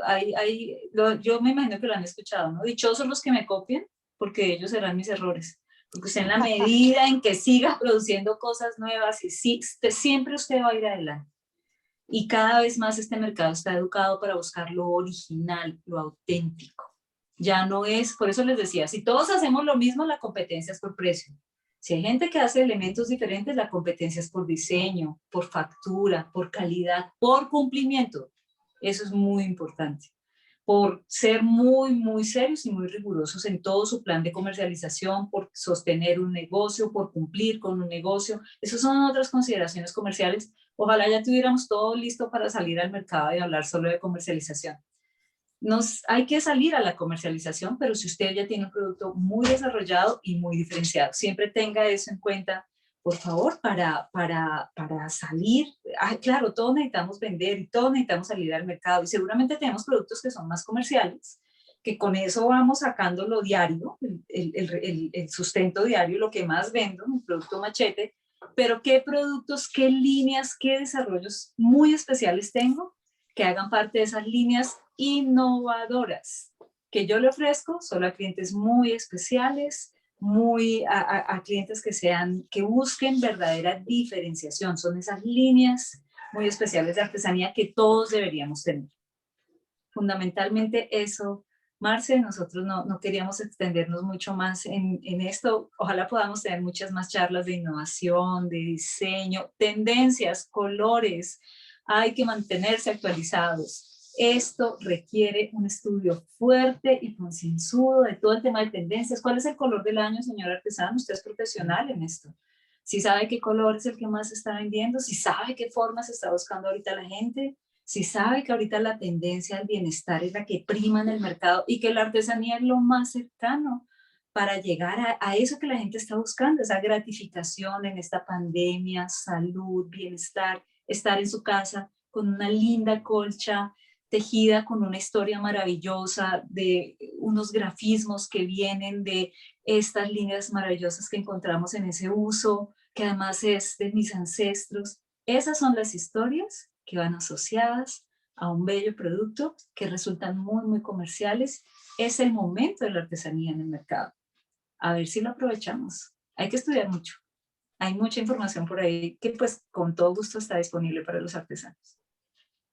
Yo me imagino que lo han escuchado, ¿no? Dichosos los que me copian, porque ellos serán mis errores. Porque usted en la medida en que siga produciendo cosas nuevas, y sí, siempre usted va a ir adelante. Y cada vez más este mercado está educado para buscar lo original, lo auténtico. Ya no es, por eso les decía, si todos hacemos lo mismo, la competencia es por precio. Si hay gente que hace elementos diferentes, la competencia es por diseño, por factura, por calidad, por cumplimiento. Eso es muy importante. Por ser muy, muy serios y muy rigurosos en todo su plan de comercialización, por sostener un negocio, por cumplir con un negocio. Esas son otras consideraciones comerciales. Ojalá ya tuviéramos todo listo para salir al mercado y hablar solo de comercialización. Hay que salir a la comercialización, pero si usted ya tiene un producto muy desarrollado y muy diferenciado, siempre tenga eso en cuenta, por favor, para salir. Claro, todos necesitamos vender y todos necesitamos salir al mercado y seguramente tenemos productos que son más comerciales, que con eso vamos sacando lo diario, el sustento diario, lo que más vendo, mi producto machete, pero qué productos, qué líneas, qué desarrollos muy especiales tengo que hagan parte de esas líneas innovadoras que yo le ofrezco solo a clientes muy especiales, a clientes que busquen verdadera diferenciación. Son esas líneas muy especiales de artesanía que todos deberíamos tener. Fundamentalmente eso, Marce, nosotros no queríamos extendernos mucho más en esto. Ojalá podamos tener muchas más charlas de innovación, de diseño, tendencias, colores. Hay que mantenerse actualizados. Esto requiere un estudio fuerte y concienzudo de todo el tema de tendencias. ¿Cuál es el color del año, señor artesano? Usted es profesional en esto. Si sabe qué color es el que más se está vendiendo, si sabe qué formas está buscando ahorita la gente, si sabe que ahorita la tendencia al bienestar es la que prima en el mercado y que la artesanía es lo más cercano para llegar a eso que la gente está buscando, esa gratificación en esta pandemia, salud, bienestar, estar en su casa con una linda colcha tejida con una historia maravillosa, de unos grafismos que vienen de estas líneas maravillosas que encontramos en ese uso, que además es de mis ancestros. Esas son las historias que van asociadas a un bello producto que resultan muy, muy comerciales. Es el momento de la artesanía en el mercado. A ver si lo aprovechamos. Hay que estudiar mucho. Hay mucha información por ahí que pues con todo gusto está disponible para los artesanos.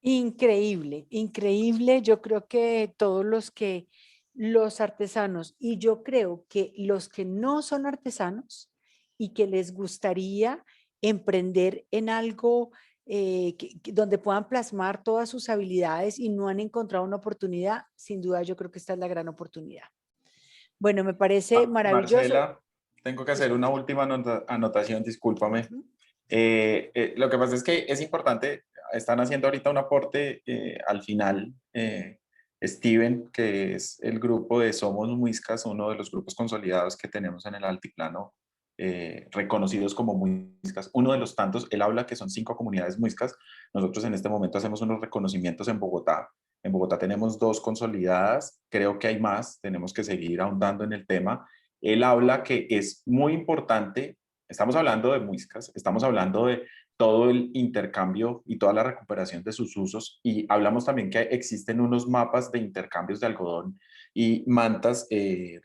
Increíble, increíble. Yo creo que todos los artesanos, y yo creo que los que no son artesanos y que les gustaría emprender en algo donde puedan plasmar todas sus habilidades y no han encontrado una oportunidad, sin duda yo creo que esta es la gran oportunidad. Bueno, me parece maravilloso. Marcela, tengo que hacer una última anotación, discúlpame. Ujú. Lo que pasa es que es importante, están haciendo ahorita un aporte al final, Steven, que es el grupo de Somos Muiscas, uno de los grupos consolidados que tenemos en el altiplano, reconocidos como muiscas. Uno de los tantos, él habla que son 5 comunidades muiscas. Nosotros en este momento hacemos unos reconocimientos en Bogotá. En Bogotá tenemos 2 consolidadas, creo que hay más, tenemos que seguir ahondando en el tema. Él habla que es muy importante, estamos hablando de muiscas, estamos hablando de todo el intercambio y toda la recuperación de sus usos, y hablamos también que existen unos mapas de intercambios de algodón y mantas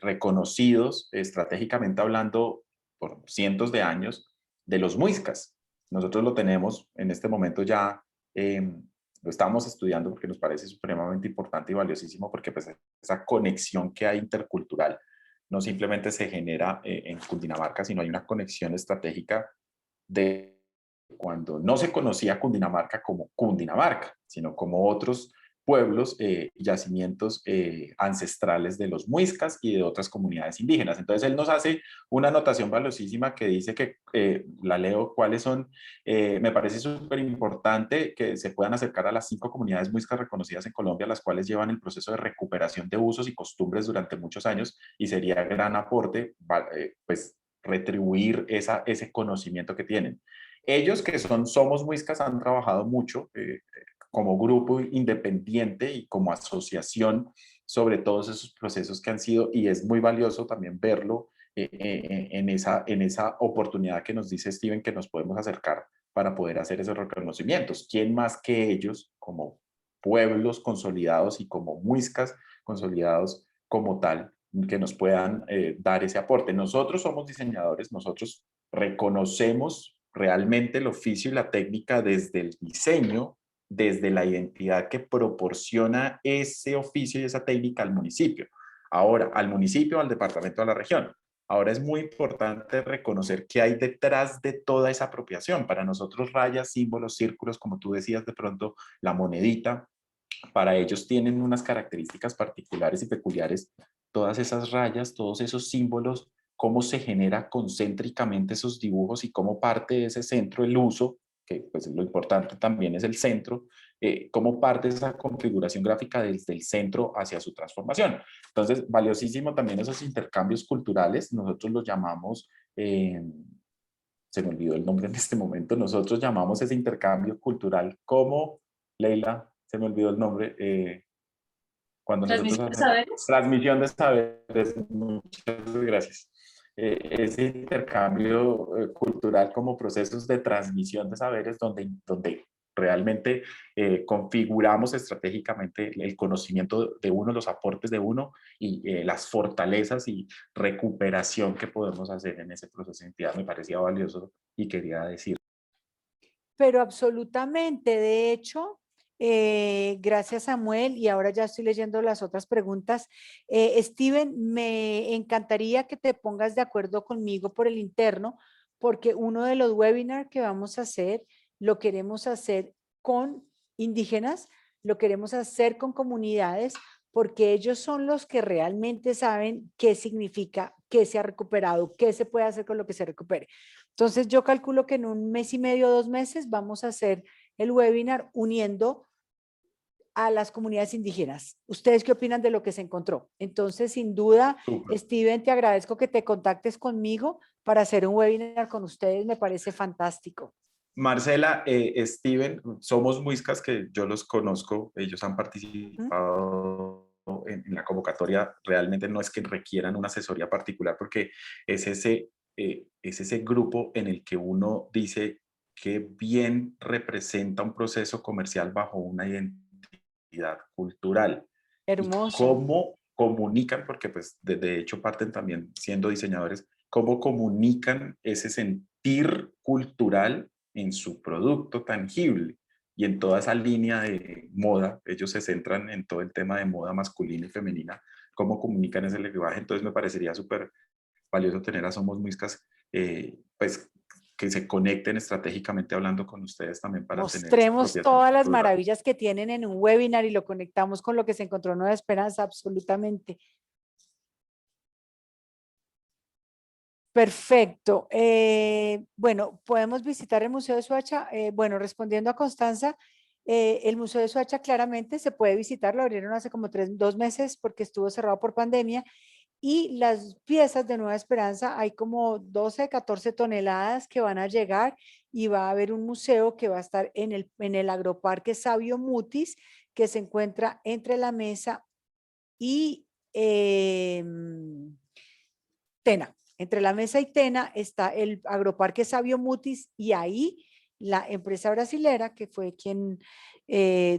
reconocidos estratégicamente hablando por cientos de años de los muiscas. Nosotros lo tenemos en este momento ya, lo estamos estudiando porque nos parece supremamente importante y valiosísimo, porque pues esa conexión que hay intercultural no simplemente se genera en Cundinamarca, sino hay una conexión estratégica de cuando no se conocía Cundinamarca como Cundinamarca, sino como otros pueblos y yacimientos ancestrales de los muiscas y de otras comunidades indígenas. Entonces él nos hace una anotación valiosísima que dice que, la leo, cuáles son, me parece súper importante que se puedan acercar a las 5 comunidades muiscas reconocidas en Colombia, las cuales llevan el proceso de recuperación de usos y costumbres durante muchos años, y sería gran aporte, pues, retribuir ese conocimiento que tienen. Ellos, que son Somos Muiscas, han trabajado mucho como grupo independiente y como asociación sobre todos esos procesos que han sido, y es muy valioso también verlo en esa oportunidad que nos dice Steven, que nos podemos acercar para poder hacer esos reconocimientos. ¿Quién más que ellos, como pueblos consolidados y como muiscas consolidados como tal, que nos puedan dar ese aporte? Nosotros somos diseñadores, nosotros reconocemos realmente el oficio y la técnica desde el diseño, desde la identidad que proporciona ese oficio y esa técnica al municipio. Ahora, al municipio, al departamento, a la región. Ahora es muy importante reconocer qué hay detrás de toda esa apropiación. Para nosotros, rayas, símbolos, círculos, como tú decías de pronto, la monedita, para ellos tienen unas características particulares y peculiares. Todas esas rayas, todos esos símbolos, cómo se genera concéntricamente esos dibujos y cómo parte de ese centro el uso, que pues lo importante también es el centro, cómo parte esa configuración gráfica desde el centro hacia su transformación. Entonces, valiosísimo también esos intercambios culturales, nosotros los llamamos, se me olvidó el nombre en este momento, nosotros llamamos ese intercambio cultural como, Leila, se me olvidó el nombre, cuando nosotros ¿Transmisión de hacemos saberes? transmisión de saberes, muchas gracias. Ese intercambio cultural como procesos de transmisión de saberes donde realmente configuramos estratégicamente el conocimiento de uno, los aportes de uno y las fortalezas y recuperación que podemos hacer en ese proceso de identidad. Me parecía valioso y quería decir. Pero absolutamente, de hecho, gracias Samuel, y ahora ya estoy leyendo las otras preguntas. Steven, me encantaría que te pongas de acuerdo conmigo por el interno, porque uno de los webinars que vamos a hacer, lo queremos hacer con indígenas, lo queremos hacer con comunidades, porque ellos son los que realmente saben qué significa, qué se ha recuperado, qué se puede hacer con lo que se recupere. Entonces yo calculo que en 1 mes y medio, 2 meses, vamos a hacer el webinar uniendo a las comunidades indígenas. ¿Ustedes qué opinan de lo que se encontró? Entonces, sin duda, Súper. Steven, te agradezco que te contactes conmigo para hacer un webinar con ustedes. Me parece fantástico. Marcela, Steven, Somos Muiscas, que yo los conozco, ellos han participado en la convocatoria. Realmente no es que requieran una asesoría particular, porque es ese grupo en el que uno dice que bien representa un proceso comercial bajo una identidad cultural y Hermoso. cómo comunican, porque pues de hecho parten también siendo diseñadores, cómo comunican ese sentir cultural en su producto tangible y en toda esa línea de moda. Ellos se centran en todo el tema de moda masculina y femenina, cómo comunican ese lenguaje. Entonces me parecería súper valioso tener a Somos Muiscas, pues que se conecten estratégicamente hablando con ustedes también para tener esa Mostremos apropiación todas las cultural. maravillas que tienen en un webinar y lo conectamos con lo que se encontró en Nueva Esperanza, absolutamente. Perfecto. Bueno, podemos visitar el Museo de Soacha. Bueno, respondiendo a Constanza, el Museo de Soacha claramente se puede visitar, lo abrieron hace como 2 meses porque estuvo cerrado por pandemia. Y las piezas de Nueva Esperanza, hay como 12, 14 toneladas que van a llegar y va a haber un museo que va a estar en el agroparque Sabio Mutis, que se encuentra entre La Mesa y Tena. Entre La Mesa y Tena está el agroparque Sabio Mutis y ahí la empresa brasilera, que fue quien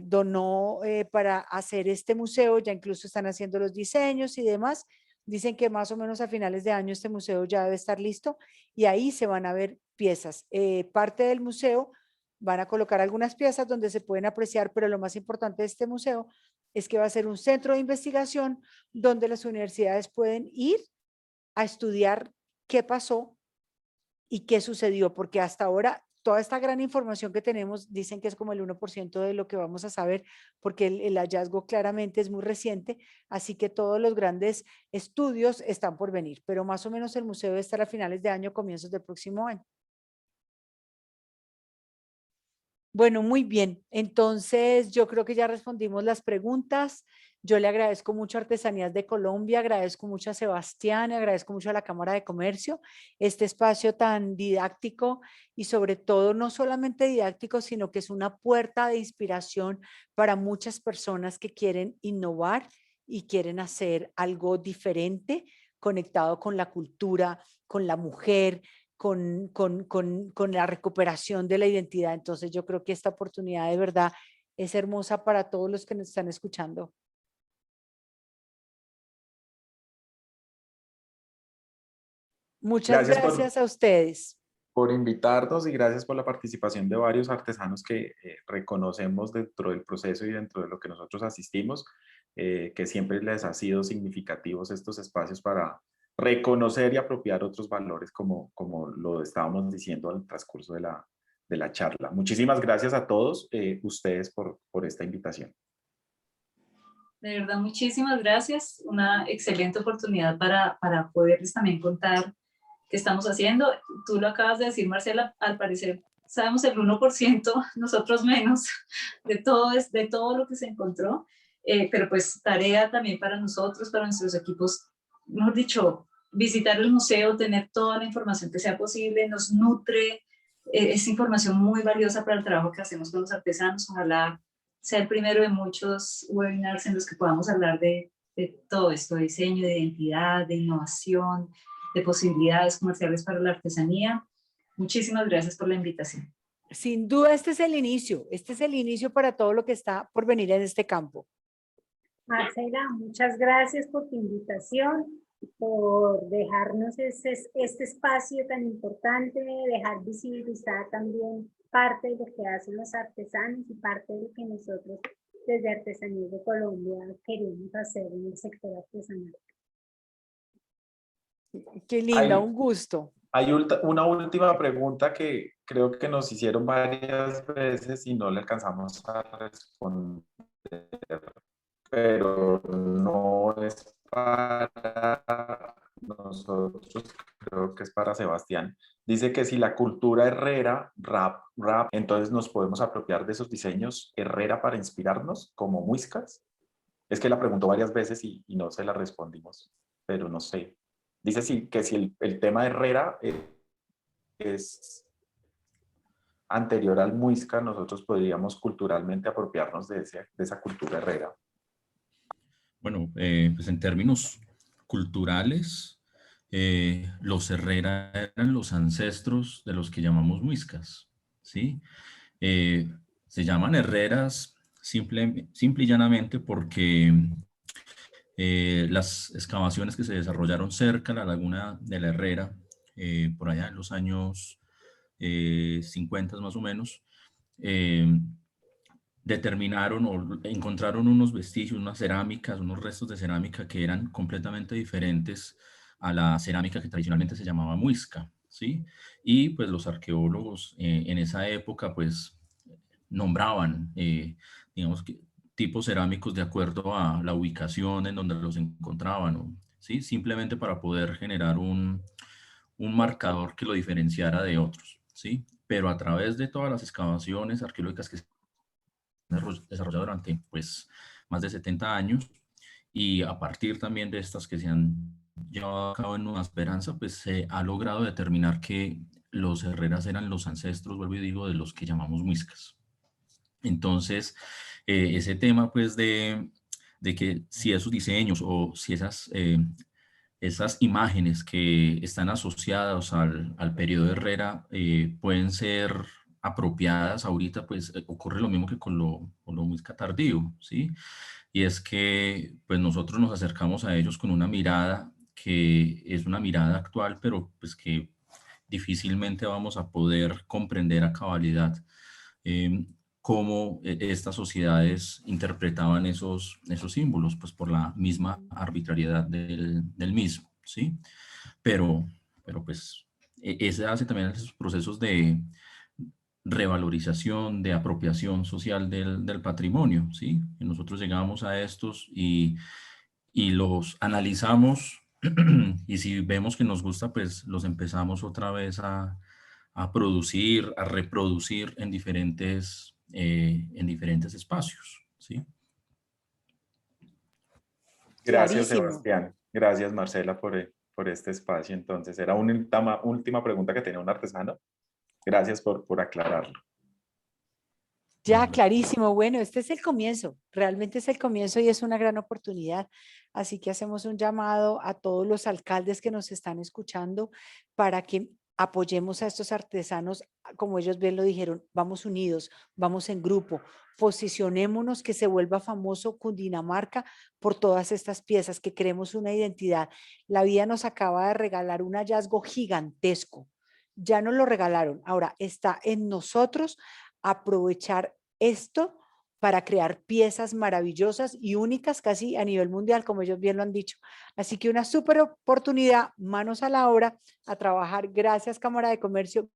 donó para hacer este museo, ya incluso están haciendo los diseños y demás. Dicen que más o menos a finales de año este museo ya debe estar listo y ahí se van a ver piezas. Parte del museo van a colocar algunas piezas donde se pueden apreciar, pero lo más importante de este museo es que va a ser un centro de investigación donde las universidades pueden ir a estudiar qué pasó y qué sucedió, porque hasta ahora toda esta gran información que tenemos dicen que es como el 1% de lo que vamos a saber, porque el hallazgo claramente es muy reciente, así que todos los grandes estudios están por venir, pero más o menos el museo debe estar a finales de año, comienzos del próximo año. Bueno, muy bien. Entonces, yo creo que ya respondimos las preguntas. Yo le agradezco mucho a Artesanías de Colombia, agradezco mucho a Sebastián, agradezco mucho a la Cámara de Comercio, este espacio tan didáctico y sobre todo no solamente didáctico, sino que es una puerta de inspiración para muchas personas que quieren innovar y quieren hacer algo diferente, conectado con la cultura, con la mujer, con la recuperación de la identidad. Entonces yo creo que esta oportunidad de verdad es hermosa para todos los que nos están escuchando. Muchas Gracias gracias a ustedes. por invitarnos y gracias por la participación de varios artesanos que reconocemos dentro del proceso y dentro de lo que nosotros asistimos, que siempre les ha sido significativos estos espacios para reconocer y apropiar otros valores como lo estábamos diciendo al transcurso de la charla. Muchísimas gracias a todos ustedes por esta invitación. De verdad, muchísimas gracias. Una excelente oportunidad para poderles también contar qué estamos haciendo. Tú lo acabas de decir, Marcela, al parecer sabemos el 1%, nosotros menos, de todo lo que se encontró, pero pues tarea también para nosotros, para nuestros equipos, mejor dicho, visitar el museo, tener toda la información que sea posible, nos nutre, es información muy valiosa para el trabajo que hacemos con los artesanos. Ojalá sea el primero de muchos webinars en los que podamos hablar de todo esto, de diseño, de identidad, de innovación, de posibilidades comerciales para la artesanía. Muchísimas gracias por la invitación. Sin duda este es el inicio para todo lo que está por venir en este campo. Marcela, muchas gracias por tu invitación, por dejarnos este espacio tan importante, dejar visibilizar también parte de lo que hacen los artesanos y parte de lo que nosotros desde Artesanías de Colombia queremos hacer en el sector artesanal. Qué linda, un gusto. Hay una última pregunta que creo que nos hicieron varias veces y no le alcanzamos a responder, pero no es para nosotros, creo que es para Sebastián. Dice que si la cultura herrera, rap, entonces nos podemos apropiar de esos diseños herrera para inspirarnos como muiscas. Es que la preguntó varias veces y no se la respondimos, pero no sé. Dice sí, que si el tema de herrera es anterior al muisca, nosotros podríamos culturalmente apropiarnos de esa cultura herrera. Bueno, pues en términos culturales, los Herrera eran los ancestros de los que llamamos muiscas, ¿sí? Se llaman herreras simple y llanamente porque las excavaciones que se desarrollaron cerca de la laguna de la Herrera, por allá en los años 50 más o menos, determinaron o encontraron unos vestigios, unas cerámicas, unos restos de cerámica que eran completamente diferentes a la cerámica que tradicionalmente se llamaba muisca, ¿sí? Y pues los arqueólogos en esa época pues nombraban, digamos, tipos cerámicos de acuerdo a la ubicación en donde los encontraban, ¿sí? Simplemente para poder generar un marcador que lo diferenciara de otros, ¿sí? Pero a través de todas las excavaciones arqueológicas que se han desarrollado durante, pues, más de 70 años, y a partir también de estas que se han llevado a cabo en Nueva Esperanza, pues se ha logrado determinar que los herreras eran los ancestros, vuelvo y digo, de los que llamamos muiscas. Entonces, ese tema, pues, de que si esos diseños o si esas imágenes que están asociadas al periodo Herrera pueden ser apropiadas ahorita, pues ocurre lo mismo que con lo muisca tardío, ¿sí? Y es que pues nosotros nos acercamos a ellos con una mirada que es una mirada actual, pero pues que difícilmente vamos a poder comprender a cabalidad cómo estas sociedades interpretaban esos símbolos, pues por la misma arbitrariedad del mismo, ¿sí? Pero pues ese hace también esos procesos de revalorización, de apropiación social del patrimonio, ¿sí? Y nosotros llegamos a estos y los analizamos y si vemos que nos gusta, pues los empezamos otra vez a producir, a reproducir en diferentes espacios, ¿sí? Gracias, Clarísimo. Sebastián. Gracias, Marcela, por este espacio. Entonces, era una última pregunta que tenía un artesano. Gracias por aclararlo. Ya, clarísimo. Bueno, este es el comienzo, realmente es el comienzo y es una gran oportunidad. Así que hacemos un llamado a todos los alcaldes que nos están escuchando para que apoyemos a estos artesanos, como ellos bien lo dijeron, vamos unidos, vamos en grupo, posicionémonos que se vuelva famoso Cundinamarca por todas estas piezas, que creemos una identidad. La vida nos acaba de regalar un hallazgo gigantesco. Ya nos lo regalaron, ahora está en nosotros aprovechar esto para crear piezas maravillosas y únicas casi a nivel mundial, como ellos bien lo han dicho. Así que una súper oportunidad, manos a la obra, a trabajar. Gracias, Cámara de Comercio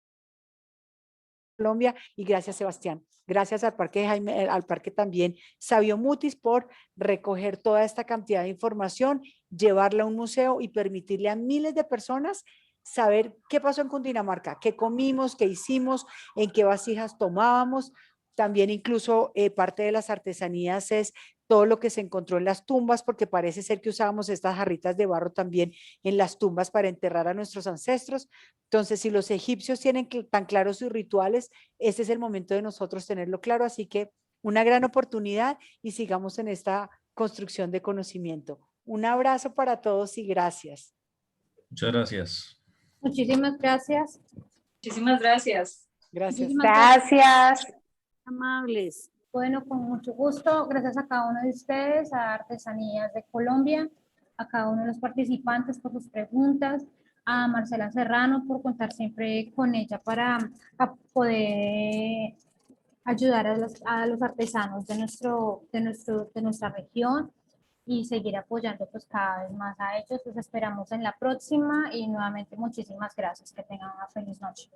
Colombia, y gracias, Sebastián. Gracias al Parque Jaime, al Parque también Sabio Mutis por recoger toda esta cantidad de información, llevarla a un museo y permitirle a miles de personas saber qué pasó en Cundinamarca, qué comimos, qué hicimos, en qué vasijas tomábamos. También incluso parte de las artesanías es todo lo que se encontró en las tumbas, porque parece ser que usábamos estas jarritas de barro también en las tumbas para enterrar a nuestros ancestros. Entonces, si los egipcios tienen tan claros sus rituales, este es el momento de nosotros tenerlo claro. Así que una gran oportunidad y sigamos en esta construcción de conocimiento. Un abrazo para todos y gracias. Muchas gracias. Muchísimas gracias. Muchísimas gracias. Gracias. Muchísimas gracias. Amables. Bueno, con mucho gusto, gracias a cada uno de ustedes, a Artesanías de Colombia, a cada uno de los participantes por sus preguntas, a Marcela Serrano por contar siempre con ella para poder ayudar a los artesanos de nuestra región y seguir apoyando pues cada vez más a ellos. Los esperamos en la próxima y nuevamente muchísimas gracias. Que tengan una feliz noche.